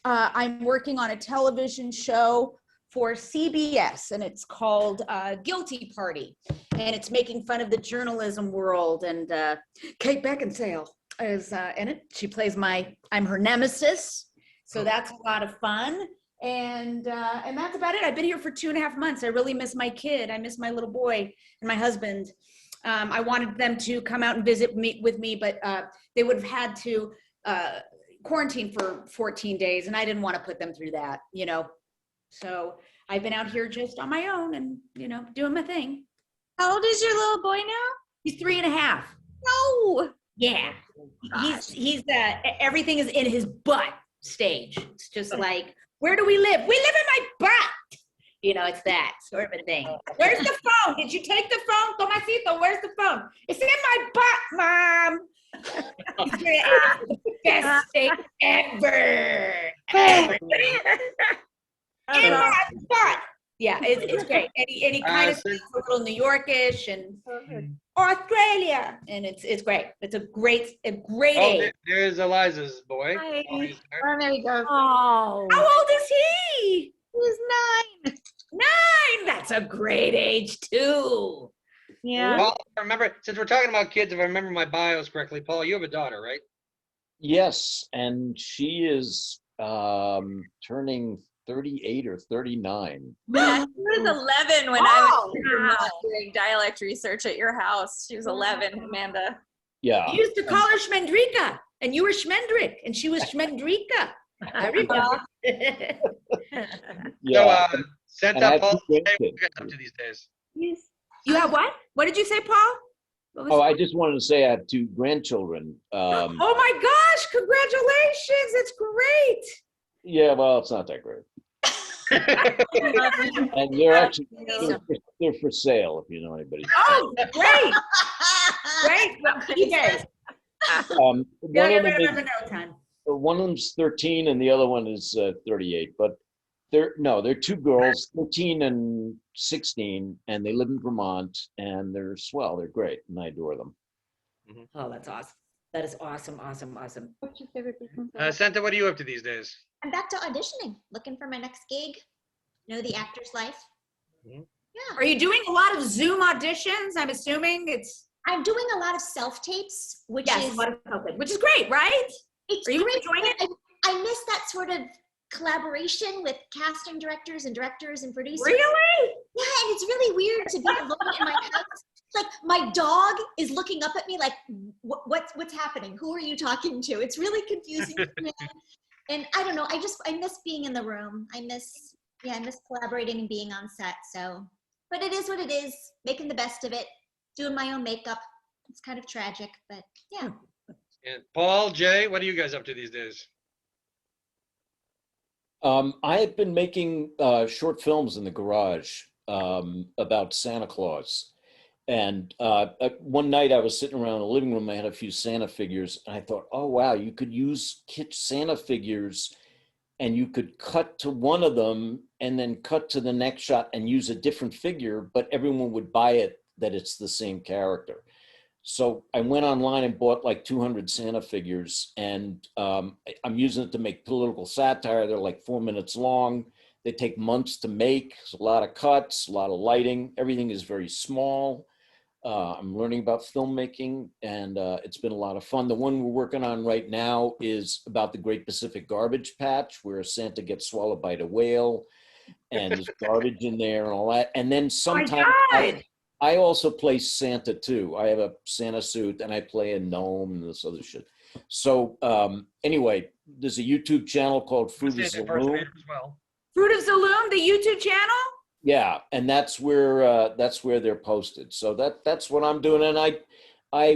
I'm working on a television show for CBS, and it's called Guilty Party, and it's making fun of the journalism world. And Kate Beckinsale is in it. She plays I'm her nemesis, so that's a lot of fun. And that's about it. I've been here for 2.5 months. I really miss my kid. I miss my little boy and my husband. I wanted them to come out and visit with me, but they would have had to quarantine for 14 days, and I didn't want to put them through that, you know. So I've been out here just on my own and, you know, doing my thing. How old is your little boy now? He's 3.5. No. Yeah. He's everything is in his butt stage. It's just like, where do we live? We live in my butt. You know, it's that sort of a thing. Where's the phone? Did you take the phone? Tomasito, where's the phone? It's in my butt, Mom. It's the best thing ever. In my butt. Yeah, it's great. And he kind of speaks a little New Yorkish and Australia, and it's great. It's a great age. There's Eliza's boy. Hi. Oh, there you go. Oh. How old is he? He's 9. 9. That's a great age too. Yeah. Well, I remember, since we're talking about kids, if I remember my bios correctly, Paul, you have a daughter, right? Yes, and she is turning 38 or 39. Yeah, she was 11 when I was in Vermont doing dialect research at your house. She was 11, Amanda. Yeah. You used to call her Schmendrika, and you were Schmendrick, and she was Schmendrika. I remember. Yeah. So, and Santa I have Paul, two what are you grandkids. guys up to these days? Yes. You have what? What did you say, Paul? What was- Oh, I just wanted to say I have two grandchildren. Oh my gosh, congratulations. That's great. Yeah, well, it's not that great. And they're actually they're for sale if you know anybody. Oh, great. Great. eBay. One Yeah, of them is, no time. one of them's 13 and the other one is 38. But they're two girls, 13 and 16, and they live in Vermont, and they're swell. They're great, and I adore them. Oh, that's awesome. That is awesome, awesome, awesome. What's your favorite Beakman song? Santa, what are you up to these days? I'm back to auditioning, looking for my next gig. Know the actor's life. Mhm. Yeah. Are you doing a lot of Zoom auditions? I'm assuming it's I'm doing a lot of self-tapes, which yes, is a lot of COVID, which is great, right? it's Are you great. enjoying it? but I miss that sort of collaboration with casting directors and producers. Really? Yeah, and it's really weird to be alone in my house. Like my dog is looking up at me like, what's happening? Who are you talking to? It's really confusing for me. And I don't know. I miss being in the room. I miss collaborating and being on set. So, but it is what it is. Making the best of it. Doing my own makeup. It's kind of tragic, but yeah. And Paul, Jay, what are you guys up to these days? I have been making short films in the garage about Santa Claus. And one night I was sitting around the living room, I had a few Santa figures, and I thought, oh, wow, you could use kitsch Santa figures and you could cut to one of them and then cut to the next shot and use a different figure, but everyone would buy it that it's the same character. So I went online and bought like 200 Santa figures, and I'm using it to make political satire. They're like 4 minutes long. They take months to make. There's a lot of cuts, a lot of lighting. Everything is very small. I'm learning about filmmaking, and it's been a lot of fun. The one we're working on right now is about the Great Pacific Garbage Patch, where Santa gets swallowed by the whale, and there's garbage in there and all that. And then sometimes I also play Santa too. I have a Santa suit and I play a gnome and this other shit. So anyway, there's a YouTube channel called Fruit of the Loom. Fruit of the Loom, the YouTube channel? Yeah, and that's where they're posted. So that's what I'm doing. And I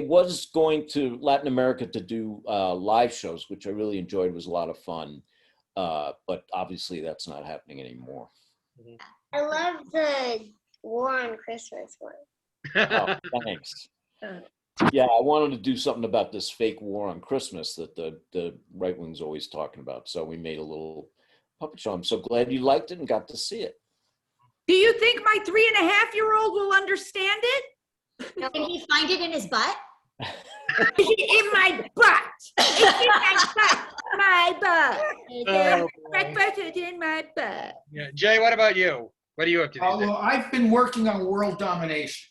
was going to Latin America to do live shows, which I really enjoyed. It was a lot of fun. But obviously that's not happening anymore. I love the War on Christmas one. Oh, thanks. Yeah, I wanted to do something about this fake war on Christmas that the right wing's always talking about. So we made a little puppet show. I'm so glad you liked it and got to see it. Do you think my 3.5-year-old will understand it? Can he find it in his butt? In my butt. It's in my butt. Breakfast is in my butt. Yeah. Jay, what about you? What are you up to these days? Well, I've been working on world domination.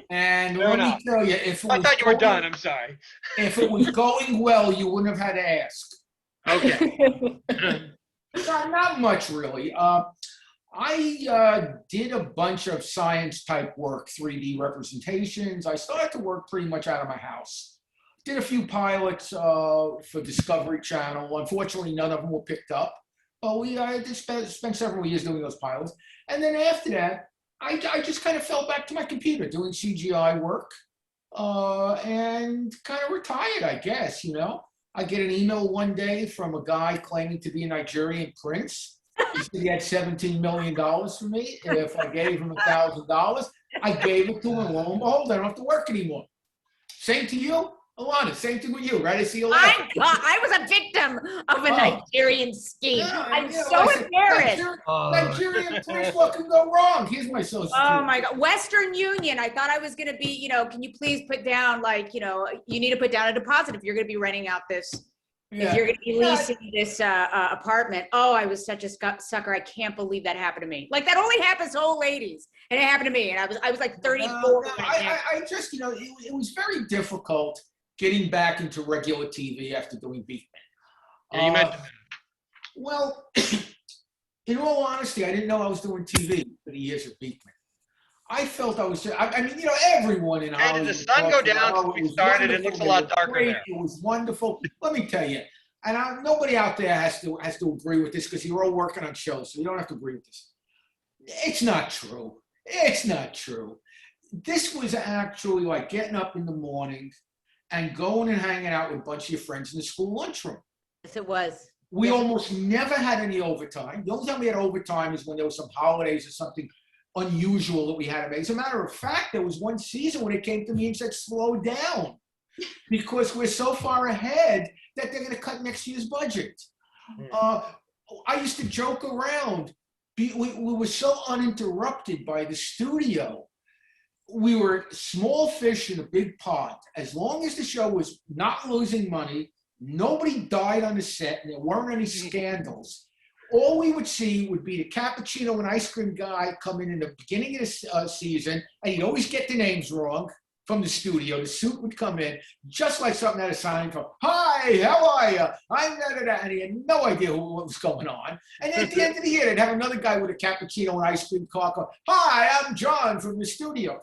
And let me tell you, if it I was thought you were going- done. I'm sorry. If it was going well, you wouldn't have had to ask. Okay. Not much, really. I did a bunch of science type work, 3D representations. I started to work pretty much out of my house. Did a few pilots for Discovery Channel. Unfortunately, none of them were picked up. But I just spent several years doing those pilots. And then after that, I just kind of fell back to my computer doing CGI work and kind of retired, I guess, you know. I get an email one day from a guy claiming to be a Nigerian prince. He said he had $17 million for me if I gave him $1,000. I gave it to him, and lo and behold, I don't have to work anymore. Same to you, Alana. Same thing with you, right? I see you laughing. I was a victim of a Nigerian scheme. Yeah, I'm yeah, so listen, embarrassed. Nigerian prince, what can go wrong? Here's my social security. Oh my God. Western Union. I thought I was going to be, can you please put down, you need to put down a deposit if you're going to be renting out this If you're going to be leasing this apartment, oh, I was such a sucker. I can't believe that happened to me. Like that only happens to old ladies, and it happened to me. And I was like 34. I just, it was very difficult getting back into regular TV after doing Beakman. Yeah, you mentioned that. Well, in all honesty, I didn't know I was doing TV for the years of Beakman. I felt I was, I mean, everyone in Hollywood. Did the sun go down since we started? It looks a lot darker there. It was wonderful. Let me tell you, and nobody out there has to agree with this because you're all working on shows, so you don't have to agree with this. It's not true. It's not true. This was actually like getting up in the morning and going and hanging out with a bunch of your friends in the school lunchroom. Yes, it was. We almost never had any overtime. The only time we had overtime is when there was some holidays or something unusual that we had to make. As a matter of fact, there was one season when it came to me and said, slow down, because we're so far ahead that they're going to cut next year's budget. I used to joke around. We were so uninterrupted by the studio. We were small fish in a big pond. As long as the show was not losing money, nobody died on the set, and there weren't any scandals. All we would see would be the cappuccino and ice cream guy come in the beginning of the season, and he'd always get the names wrong from the studio. The suit would come in, just like something out of Seinfeld. Hi, how are you? I'm da-da-da. And he had no idea what was going on. And then at the end of the year, they'd have another guy with a cappuccino and ice cream car go, hi, I'm John from the studio.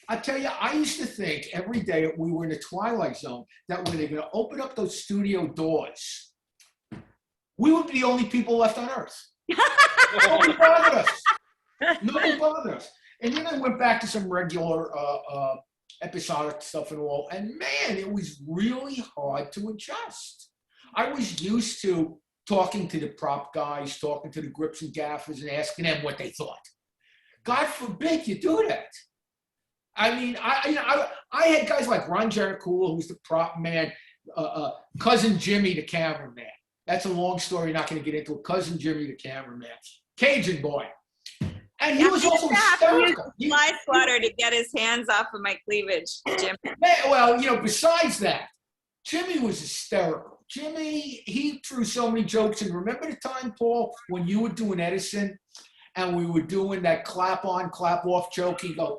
I tell you, I used to think every day that we were in the Twilight Zone, that when they're going to open up those studio doors, we would be the only people left on Earth. Nobody bothered us. Nobody bothered us. And then I went back to some regular episodic stuff and all, and man, it was really hard to adjust. I was used to talking to the prop guys, talking to the grips and gaffers and asking them what they thought. God forbid you do that. I mean, I had guys like Ron Jerichool, who's the prop man, cousin Jimmy, the cameraman. That's a long story, not going to get into it. Cousin Jimmy, the cameraman, Cajun boy. And he was also hysterical. Fly swatter to get his hands off of my cleavage, Jimmy. Well, besides that, Jimmy was hysterical. Jimmy, he threw so many jokes. And remember the time, Paul, when you were doing Edison and we were doing that clap on, clap off joke? He'd go,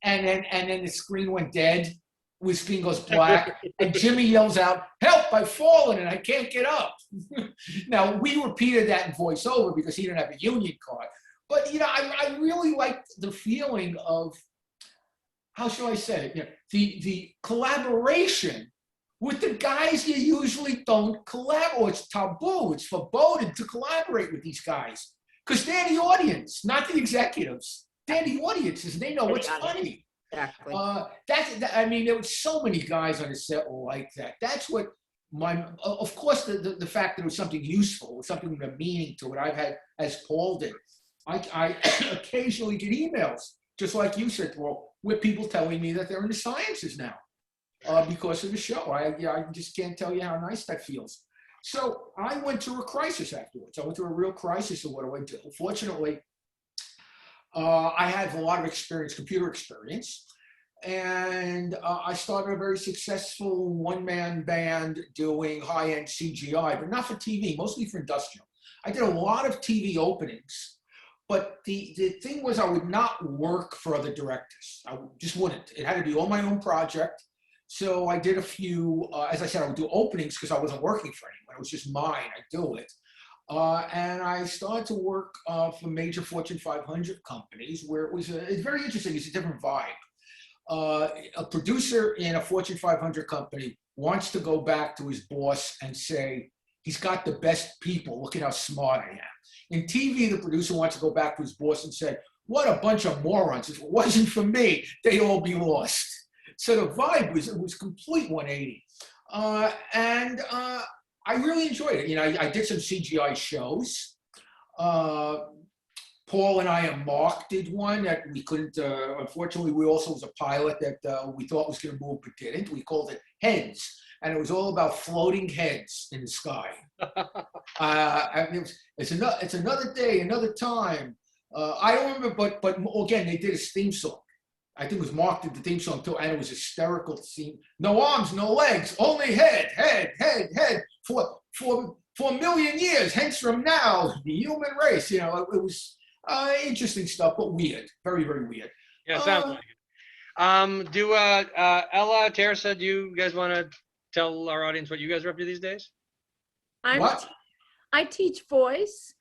and then the screen went dead. The screen goes black, and Jimmy yells out, help, I've fallen and I can't get up. Now, we repeated that in voiceover because he didn't have a union card. But, I really liked the feeling of, how shall I say it, the collaboration with the guys you usually don't collaborate. It's taboo, it's forbidden to collaborate with these guys because they're the audience, not the executives. They're the audiences, and they know what's funny. Exactly. There were so many guys on the set like that. That's what of course, the fact that it was something useful, something with a meaning to it, I've had, as Paul did. I occasionally get emails, just like you said, Paul, with people telling me that they're in the sciences now because of the show. I just can't tell you how nice that feels. So I went through a crisis afterwards. I went through a real crisis of what do I do? Fortunately, I had a lot of experience, computer experience, and I started a very successful one-man band doing high-end CGI, but not for TV, mostly for industrial. I did a lot of TV openings, but the thing was I would not work for other directors. I just wouldn't. It had to be on my own project. So I did a few, as I said, I would do openings because I wasn't working for anyone. It was just mine. I'd do it. And I started to work for major Fortune 500 companies where it's very interesting. It's a different vibe. A producer in a Fortune 500 company wants to go back to his boss and say, he's got the best people. Look at how smart I am. In TV, the producer wants to go back to his boss and say, what a bunch of morons. If it wasn't for me, they'd all be lost. So the vibe was complete 180. I really enjoyed it. I did some CGI shows. Paul and I and Mark did one that we couldn't, unfortunately, we also was a pilot that we thought was going to move but didn't. We called it Heads. And it was all about floating heads in the sky. It's another day, another time. I don't remember, but again, they did a theme song. I think it was Mark did the theme song too, and it was hysterical to see. No arms, no legs, only head, head, head, head. for a million years, hence from now, the human race. You know, it was interesting stuff, but weird, very, very weird. Yeah, sounds like it. Do Ella, Teresa, do you guys want to tell our audience what you guys are up to these days? What? I teach voice.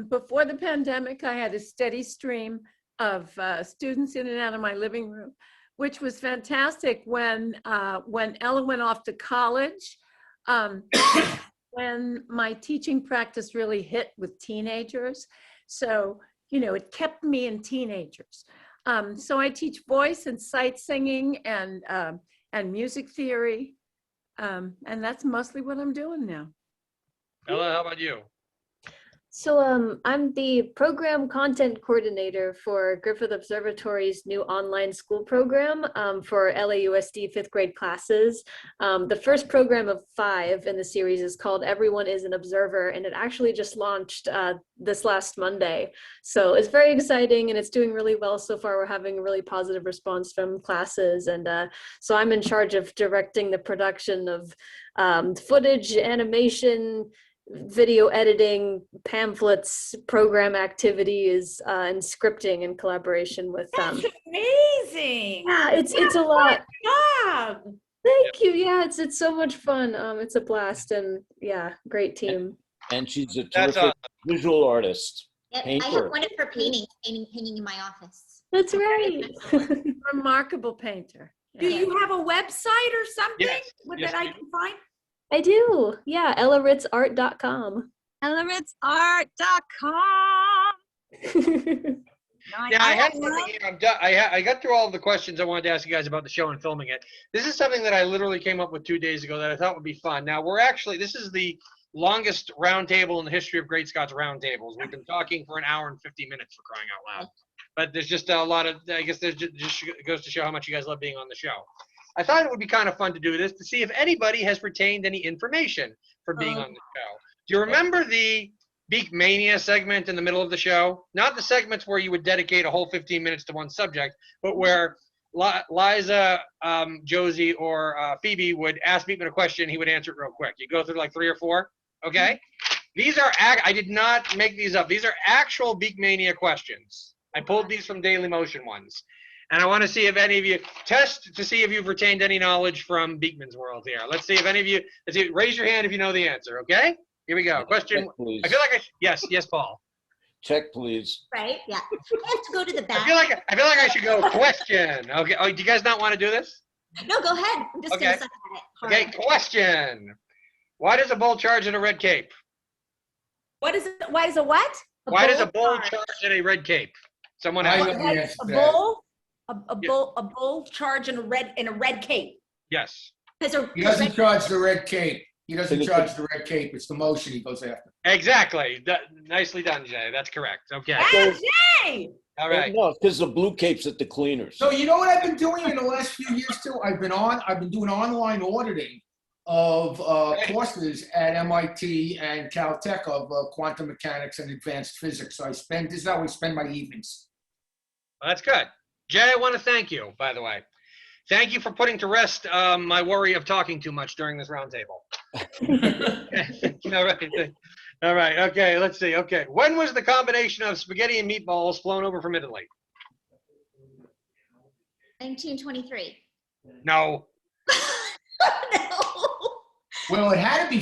Before the pandemic, I had a steady stream of students in and out of my living room, which was fantastic when Ella went off to college, when my teaching practice really hit with teenagers. So, you know, it kept me in teenagers. So I teach voice and sight singing and music theory. And that's mostly what I'm doing now. Ella, how about you? So I'm the program content coordinator for Griffith Observatory's new online school program for LAUSD fifth grade classes. The first program of 5 in the series is called Everyone is an Observer, and it actually just launched this last Monday. So it's very exciting and it's doing really well so far. We're having a really positive response from classes. And so I'm in charge of directing the production of footage, animation, video editing, pamphlets, program activities, and scripting in collaboration with them. That's amazing. Yeah, it's a lot. Job. Thank you. Yeah, it's so much fun. It's a blast, and yeah, great team. And she's a That's terrific visual artist. Yep, I Painter. have one of her paintings hanging in my office. That's right. Remarkable painter. Do you have a website or something Yes. Yes, that I we do. can find? I do. Yeah, ellaritzart.com. ellaritzart.com. Yeah, I had something here. I'm done. I got through all of the questions I wanted to ask you guys about the show and filming it. This is something that I literally came up with 2 days ago that I thought would be fun. Now, this is the longest roundtable in the history of Great Scots roundtables. We've been talking for 1 hour and 50 minutes, for crying out loud. But there's just a lot of, I guess there's just goes to show how much you guys love being on the show. I thought it would be kind of fun to do this to see if anybody has retained any information for being on the show. Do you remember the Beakmania segment in the middle of the show? Not the segments where you would dedicate a whole 15 minutes to one subject, but where Liza, Josie, or Phoebe would ask Beakman a question, he would answer it real quick. You go through like 3 or 4, okay? These are, I did not make these up. These are actual Beakmania questions. I pulled these from Daily Motion ones. And I want to see if any of you test to see if you've retained any knowledge from Beakman's world here. Let's see if any of you, raise your hand if you know the answer, okay? Here we go. Question. Check, please. I feel like yes, Paul. Check, please. Right? Yeah. I have to go to the back. I feel like I should go question. Okay. Oh, do you guys not want to do this? No, go ahead. I'm just Okay. gonna suck at it. hard. Okay, question. Why does a bull charge in a red cape? What is it? Why is a what? Why does a bull charge in a red cape? Someone I has know A the bull, answer a to that. bull, a bull charge in a red cape. Yes. He doesn't charge the red cape. He doesn't charge the red cape. It's the motion he goes after. Exactly. Nicely done, Jay. That's correct. Okay. Jay! All right. No, because the blue cape's at the cleaners. So you know what I've been doing in the last few years too? I've been doing online auditing of courses at MIT and Caltech of quantum mechanics and advanced physics. So this is how I spend my evenings. Well, that's good. Jay, I want to thank you, by the way. Thank you for putting to rest my worry of talking too much during this roundtable. All right. Okay, let's see. Okay. When was the combination of spaghetti and meatballs flown over from Italy? 1923. No. No. Well, it had to be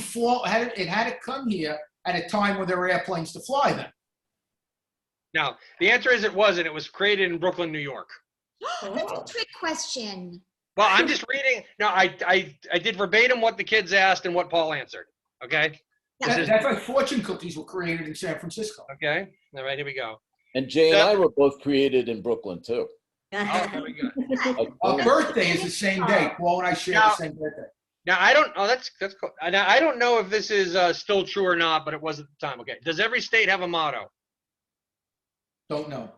it had to come here at a time when there were airplanes to fly them. No. The answer is it wasn't. It was created in Brooklyn, New York. That's a trick question. Well, I'm just reading. No, I did verbatim what the kids asked and what Paul answered. Okay. That's like fortune cookies were created in San Francisco. Okay. All right. Here we go. And Jay and I were both created in Brooklyn, too. Oh, here we go. Our birthday is the same day. Paul and I share the same birthday. Now I don't. Oh, that's cool. Now I don't know if this is still true or not, but it was at the time. Okay. Does every state have a motto? Don't know.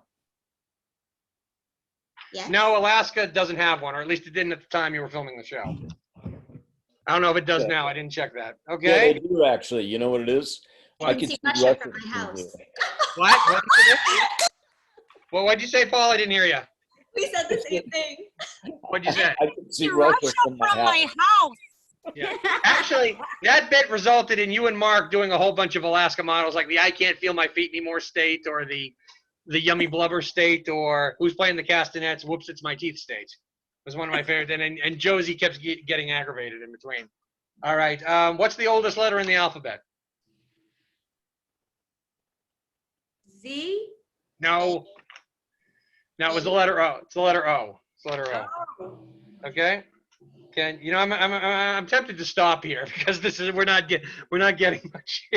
Yes. No, Alaska doesn't have one, or at least it didn't at the time you were filming the show. I don't know if it does now. I didn't check that. Yeah, Okay. they do, actually. You know what it is? I can see Russia from my house. What? What did you say? Well, what'd you say, Paul? I didn't hear you. We said the same thing. What'd you say? I can see Russia from my house. Yeah. Actually, that bit resulted in you and Mark doing a whole bunch of Alaska models, like the "I can't feel my feet anymore" state, or the "yummy blubber" state, or "who's playing the castanets? Whoops, it's my teeth" state. It was one of my favorites, and Josie kept getting aggravated in between. All right, what's the oldest letter in the alphabet? Z? No, it was the letter O. It's the letter O. It's the letter O. Oh. Okay. I'm tempted to stop here because we're not getting much.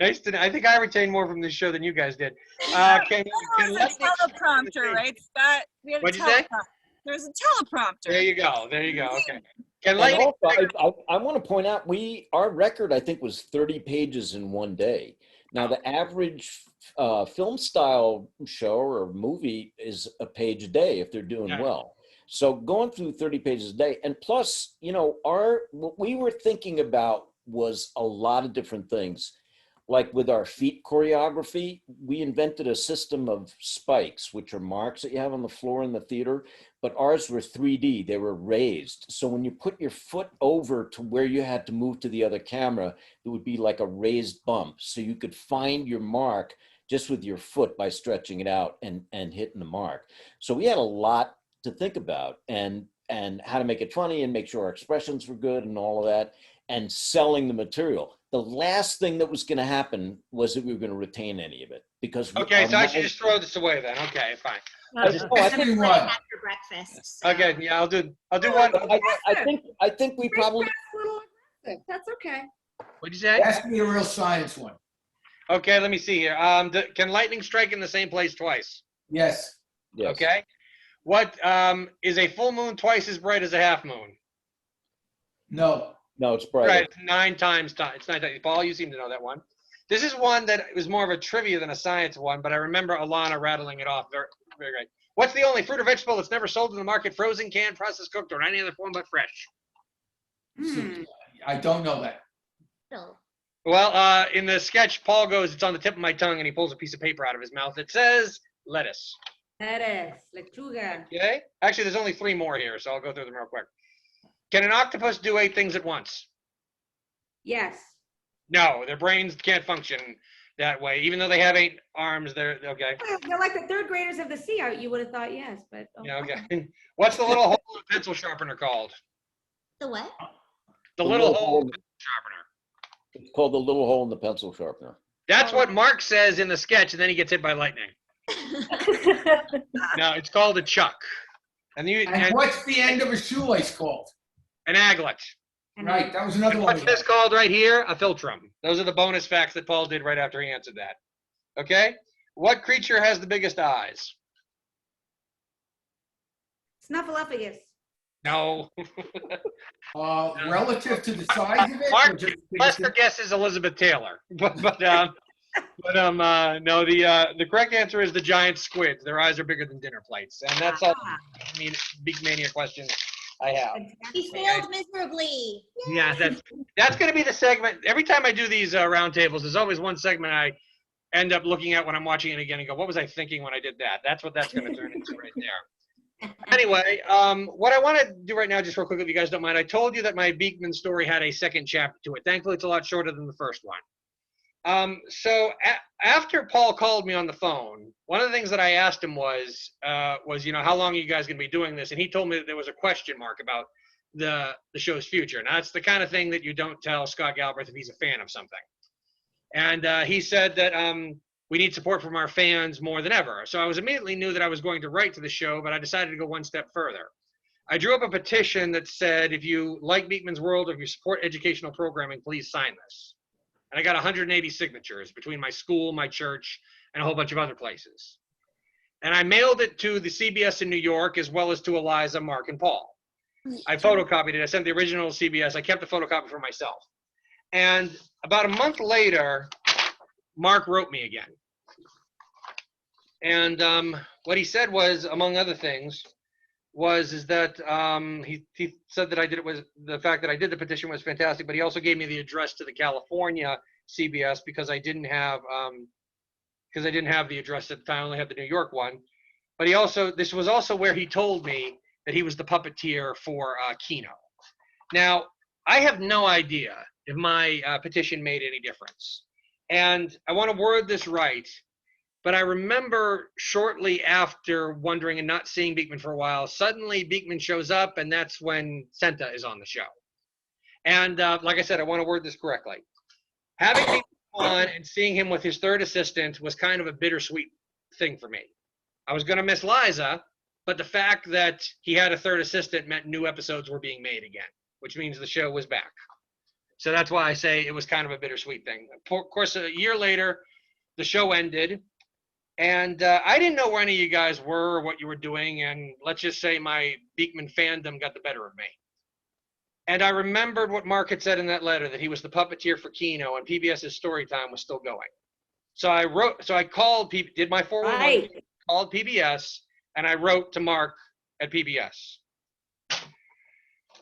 Nice to know. I think I retained more from this show than you guys did. Can There was a teleprompter, right, Scott? We had a What'd you say? There's a teleprompter. There you go. Okay. Can And lightning also, I want to point out, our record, I think, was 30 pages in one day. Now, the average film style show or movie is a page a day if they're doing well. So going through 30 pages a day, and plus, what we were thinking about was a lot of different things. Like with our feet choreography, we invented a system of spikes, which are marks that you have on the floor in the theater, but ours were 3D, they were raised. So when you put your foot over to where you had to move to the other camera, it would be like a raised bump. So you could find your mark just with your foot by stretching it out and hitting the mark. So we had a lot to think about, and how to make it funny and make sure our expressions were good and all of that, and selling the material. The last thing that was going to happen was that we were going to retain any of it, because Okay, so I should just throw this away then. Okay, fine. After breakfast. so. Okay, yeah, I'll do one. I think we probably. That's okay. What'd you say? Ask me a real science one. Okay, let me see here. Can lightning strike in the same place twice? Yes. Yes. Okay. What is a full moon twice as bright as a half moon? No. No, it's brighter. Right, it's 9 times. It's 9 times. Paul, you seem to know that one. This is one that was more of a trivia than a science one, but I remember Alana rattling it off. Very, very great. What's the only fruit or vegetable that's never sold in the market, frozen, canned, processed, cooked, or in any other form but fresh? I don't know that. No. Well, in the sketch, Paul goes, "It's on the tip of my tongue," and he pulls a piece of paper out of his mouth. It says lettuce. Lettuce, lechuga. Okay. Actually, there's only 3 more here, so I'll go through them real quick. Can an octopus do 8 things at once? Yes. No, their brains can't function that way. Even though they have 8 arms, they're okay. They're like the third graders of the sea. You would have thought yes, but Yeah, okay. What's the little hole in the pencil sharpener called? The what? The little hole in the pencil sharpener. It's called the little hole in the pencil sharpener. That's what Mark says in the sketch, and then he gets hit by lightning. No, it's called a chuck. And what's the end of a shoelace called? An aglet. Right, that was another one. What's this called right here? A philtrum. Those are the bonus facts that Paul did right after he answered that. Okay? What creature has the biggest eyes? Snuffleupagus. No. Relative to the size of it? Mark, Lester guesses Elizabeth Taylor. But no, the correct answer is the giant squids. Their eyes are bigger than dinner plates. And that's all Beakmania questions I have. He failed miserably. Yeah, that's going to be the segment. Every time I do these roundtables, there's always one segment I end up looking at when I'm watching it again and go, what was I thinking when I did that? That's what that's going to turn into right there. Anyway, what I want to do right now, just real quick, if you guys don't mind, I told you that my Beakman story had a second chapter to it. Thankfully, it's a lot shorter than the first one. So after Paul called me on the phone, one of the things that I asked him was, how long are you guys going to be doing this? And he told me that there was a question mark about the show's future. Now, that's the kind of thing that you don't tell Scott Galbraith if he's a fan of something. And he said that we need support from our fans more than ever. So I immediately knew that I was going to write to the show, but I decided to go one step further. I drew up a petition that said, if you like Beakman's World, or if you support educational programming, please sign this. And I got 180 signatures between my school, my church, and a whole bunch of other places. And I mailed it to the CBS in New York, as well as to Eliza, Mark, and Paul. I photocopied it. I sent the original to CBS. I kept the photocopy for myself. And about a month later, Mark wrote me again. And what he said was, among other things, is that he said that the fact that I did the petition was fantastic, but he also gave me the address to the California CBS because I didn't have the address at the time. I only had the New York one. But this was also where he told me that he was the puppeteer for Kino. Now, I have no idea if my petition made any difference. And I want to word this right, but I remember shortly after wondering and not seeing Beakman for a while, suddenly Beakman shows up, and that's when Senta is on the show. And like I said, I want to word this correctly. Having Beakman on and seeing him with his third assistant was kind of a bittersweet thing for me. I was going to miss Liza, but the fact that he had a third assistant meant new episodes were being made again, which means the show was back. So that's why I say it was kind of a bittersweet thing. Of course, a year later, the show ended, and I didn't know where any of you guys were or what you were doing, and let's just say my Beakman fandom got the better of me. And I remembered what Mark had said in that letter, that he was the puppeteer for Kino, and PBS's Storytime was still going. So I called, did my 411, called PBS, and I wrote to Mark at PBS.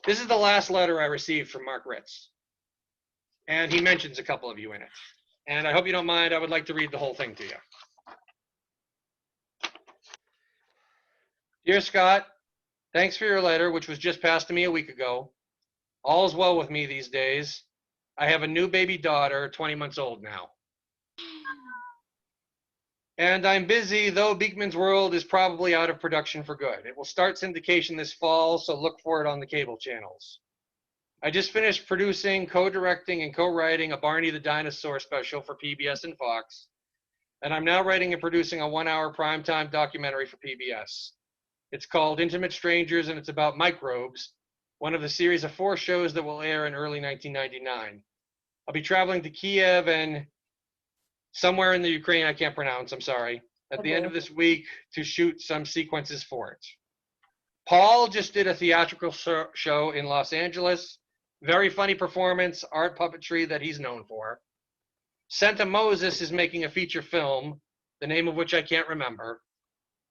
This is the last letter I received from Mark Ritz. And he mentions a couple of you in it. And I hope you don't mind, I would like to read the whole thing to you. Dear Scott, thanks for your letter, which was just passed to me a week ago. All's well with me these days. I have a new baby daughter, 20 months old now. And I'm busy, though Beakman's World is probably out of production for good. It will start syndication this fall, so look for it on the cable channels. I just finished producing, co-directing, and co-writing a Barney the Dinosaur special for PBS and Fox. And I'm now writing and producing a 1-hour primetime documentary for PBS. It's called Intimate Strangers, and it's about microbes, one of the series of 4 shows that will air in early 1999. I'll be traveling to Kiev and somewhere in the Ukraine I can't pronounce, I'm sorry, at the end of this week to shoot some sequences for it. Paul just did a theatrical show in Los Angeles. Very funny performance, art puppetry that he's known for. Senta Moses is making a feature film, the name of which I can't remember.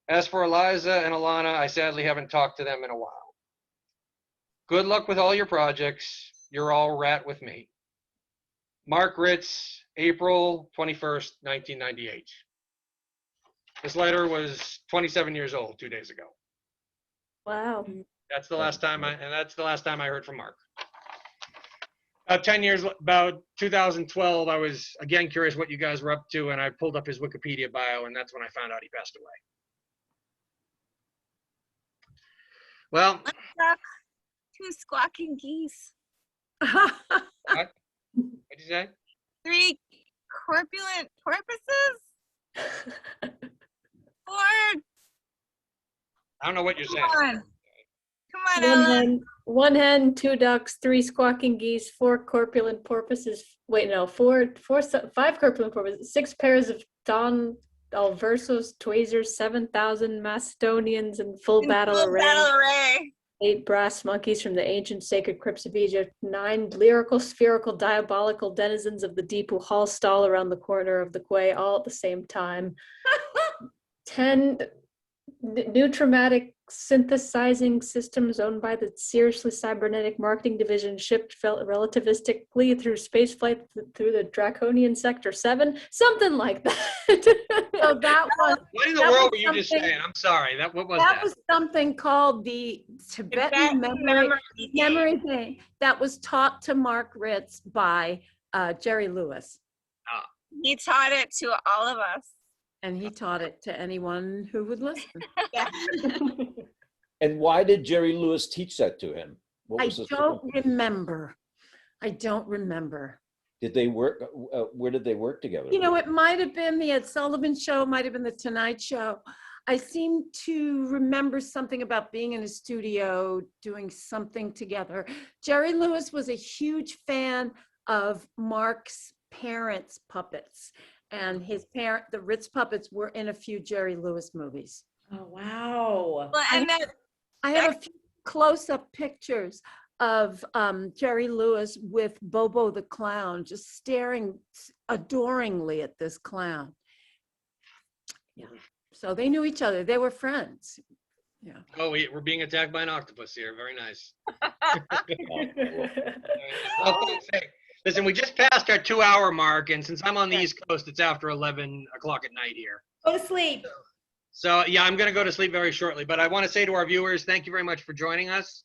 As for Eliza and Alana, I sadly haven't talked to them in a while. Good luck with all your projects. You're all rat with me. Mark Ritz, April 21st, 1998. This letter was 27 years old 2 days ago. Wow. That's the last time I heard from Mark. About 10 years, about 2012, I was again curious what you guys were up to, and I pulled up his Wikipedia bio, and that's when I found out he passed away. Well, Two squawking geese. what? What'd you say? 3 corpulent porpoises. 4. I don't know what you're saying. Come on, Ellen. One hen, 2 ducks, 3 squawking geese, 4 corpulent porpoises. Wait, no, 5 corpulent porpoises, 6 pairs of Don Alversos, tweezers, 7,000 Macedonians in full battle array. 8 brass monkeys from the ancient sacred crypts of Egypt, 9 lyrical, spherical, diabolical denizens of the deep who haul stall around the corner of the quay all at the same time. 10 new traumatic synthesizing systems owned by the seriously cybernetic marketing division shipped relativistically through spaceflight through the draconian sector 7, something like that. So that was. What in the world were you just saying? I'm sorry. What was that? That was something called the Tibetan memory thing that was taught to Mark Ritz by Jerry Lewis. He taught it to all of us. And he taught it to anyone who would listen. Yeah. And why did Jerry Lewis teach that to him? I don't remember. Did they work? Where did they work together? You know, it might have been the Ed Sullivan Show, might have been the Tonight Show. I seem to remember something about being in a studio, doing something together. Jerry Lewis was a huge fan of Mark's parents' puppets. And his parent, the Ritz puppets, were in a few Jerry Lewis movies. Oh, wow. Well, and I have a few close-up pictures of Jerry Lewis with Bobo the clown, just staring adoringly at this clown. Yeah. So they knew each other. They were friends. Yeah. Oh, we're being attacked by an octopus here. Very nice. Listen, we just passed our 2-hour mark, and since I'm on the East Coast, it's after 11 o'clock at night here. Go to sleep. So, yeah, I'm going to go to sleep very shortly, but I want to say to our viewers, thank you very much for joining us.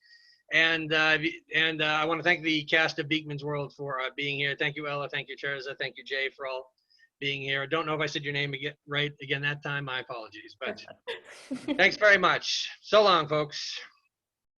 And I want to thank the cast of Beakman's World for being here. Thank you, Ella. Thank you, Teresa. Thank you, Jay, for all being here. I don't know if I said your name right again that time. My apologies. But thanks very much. So long, folks.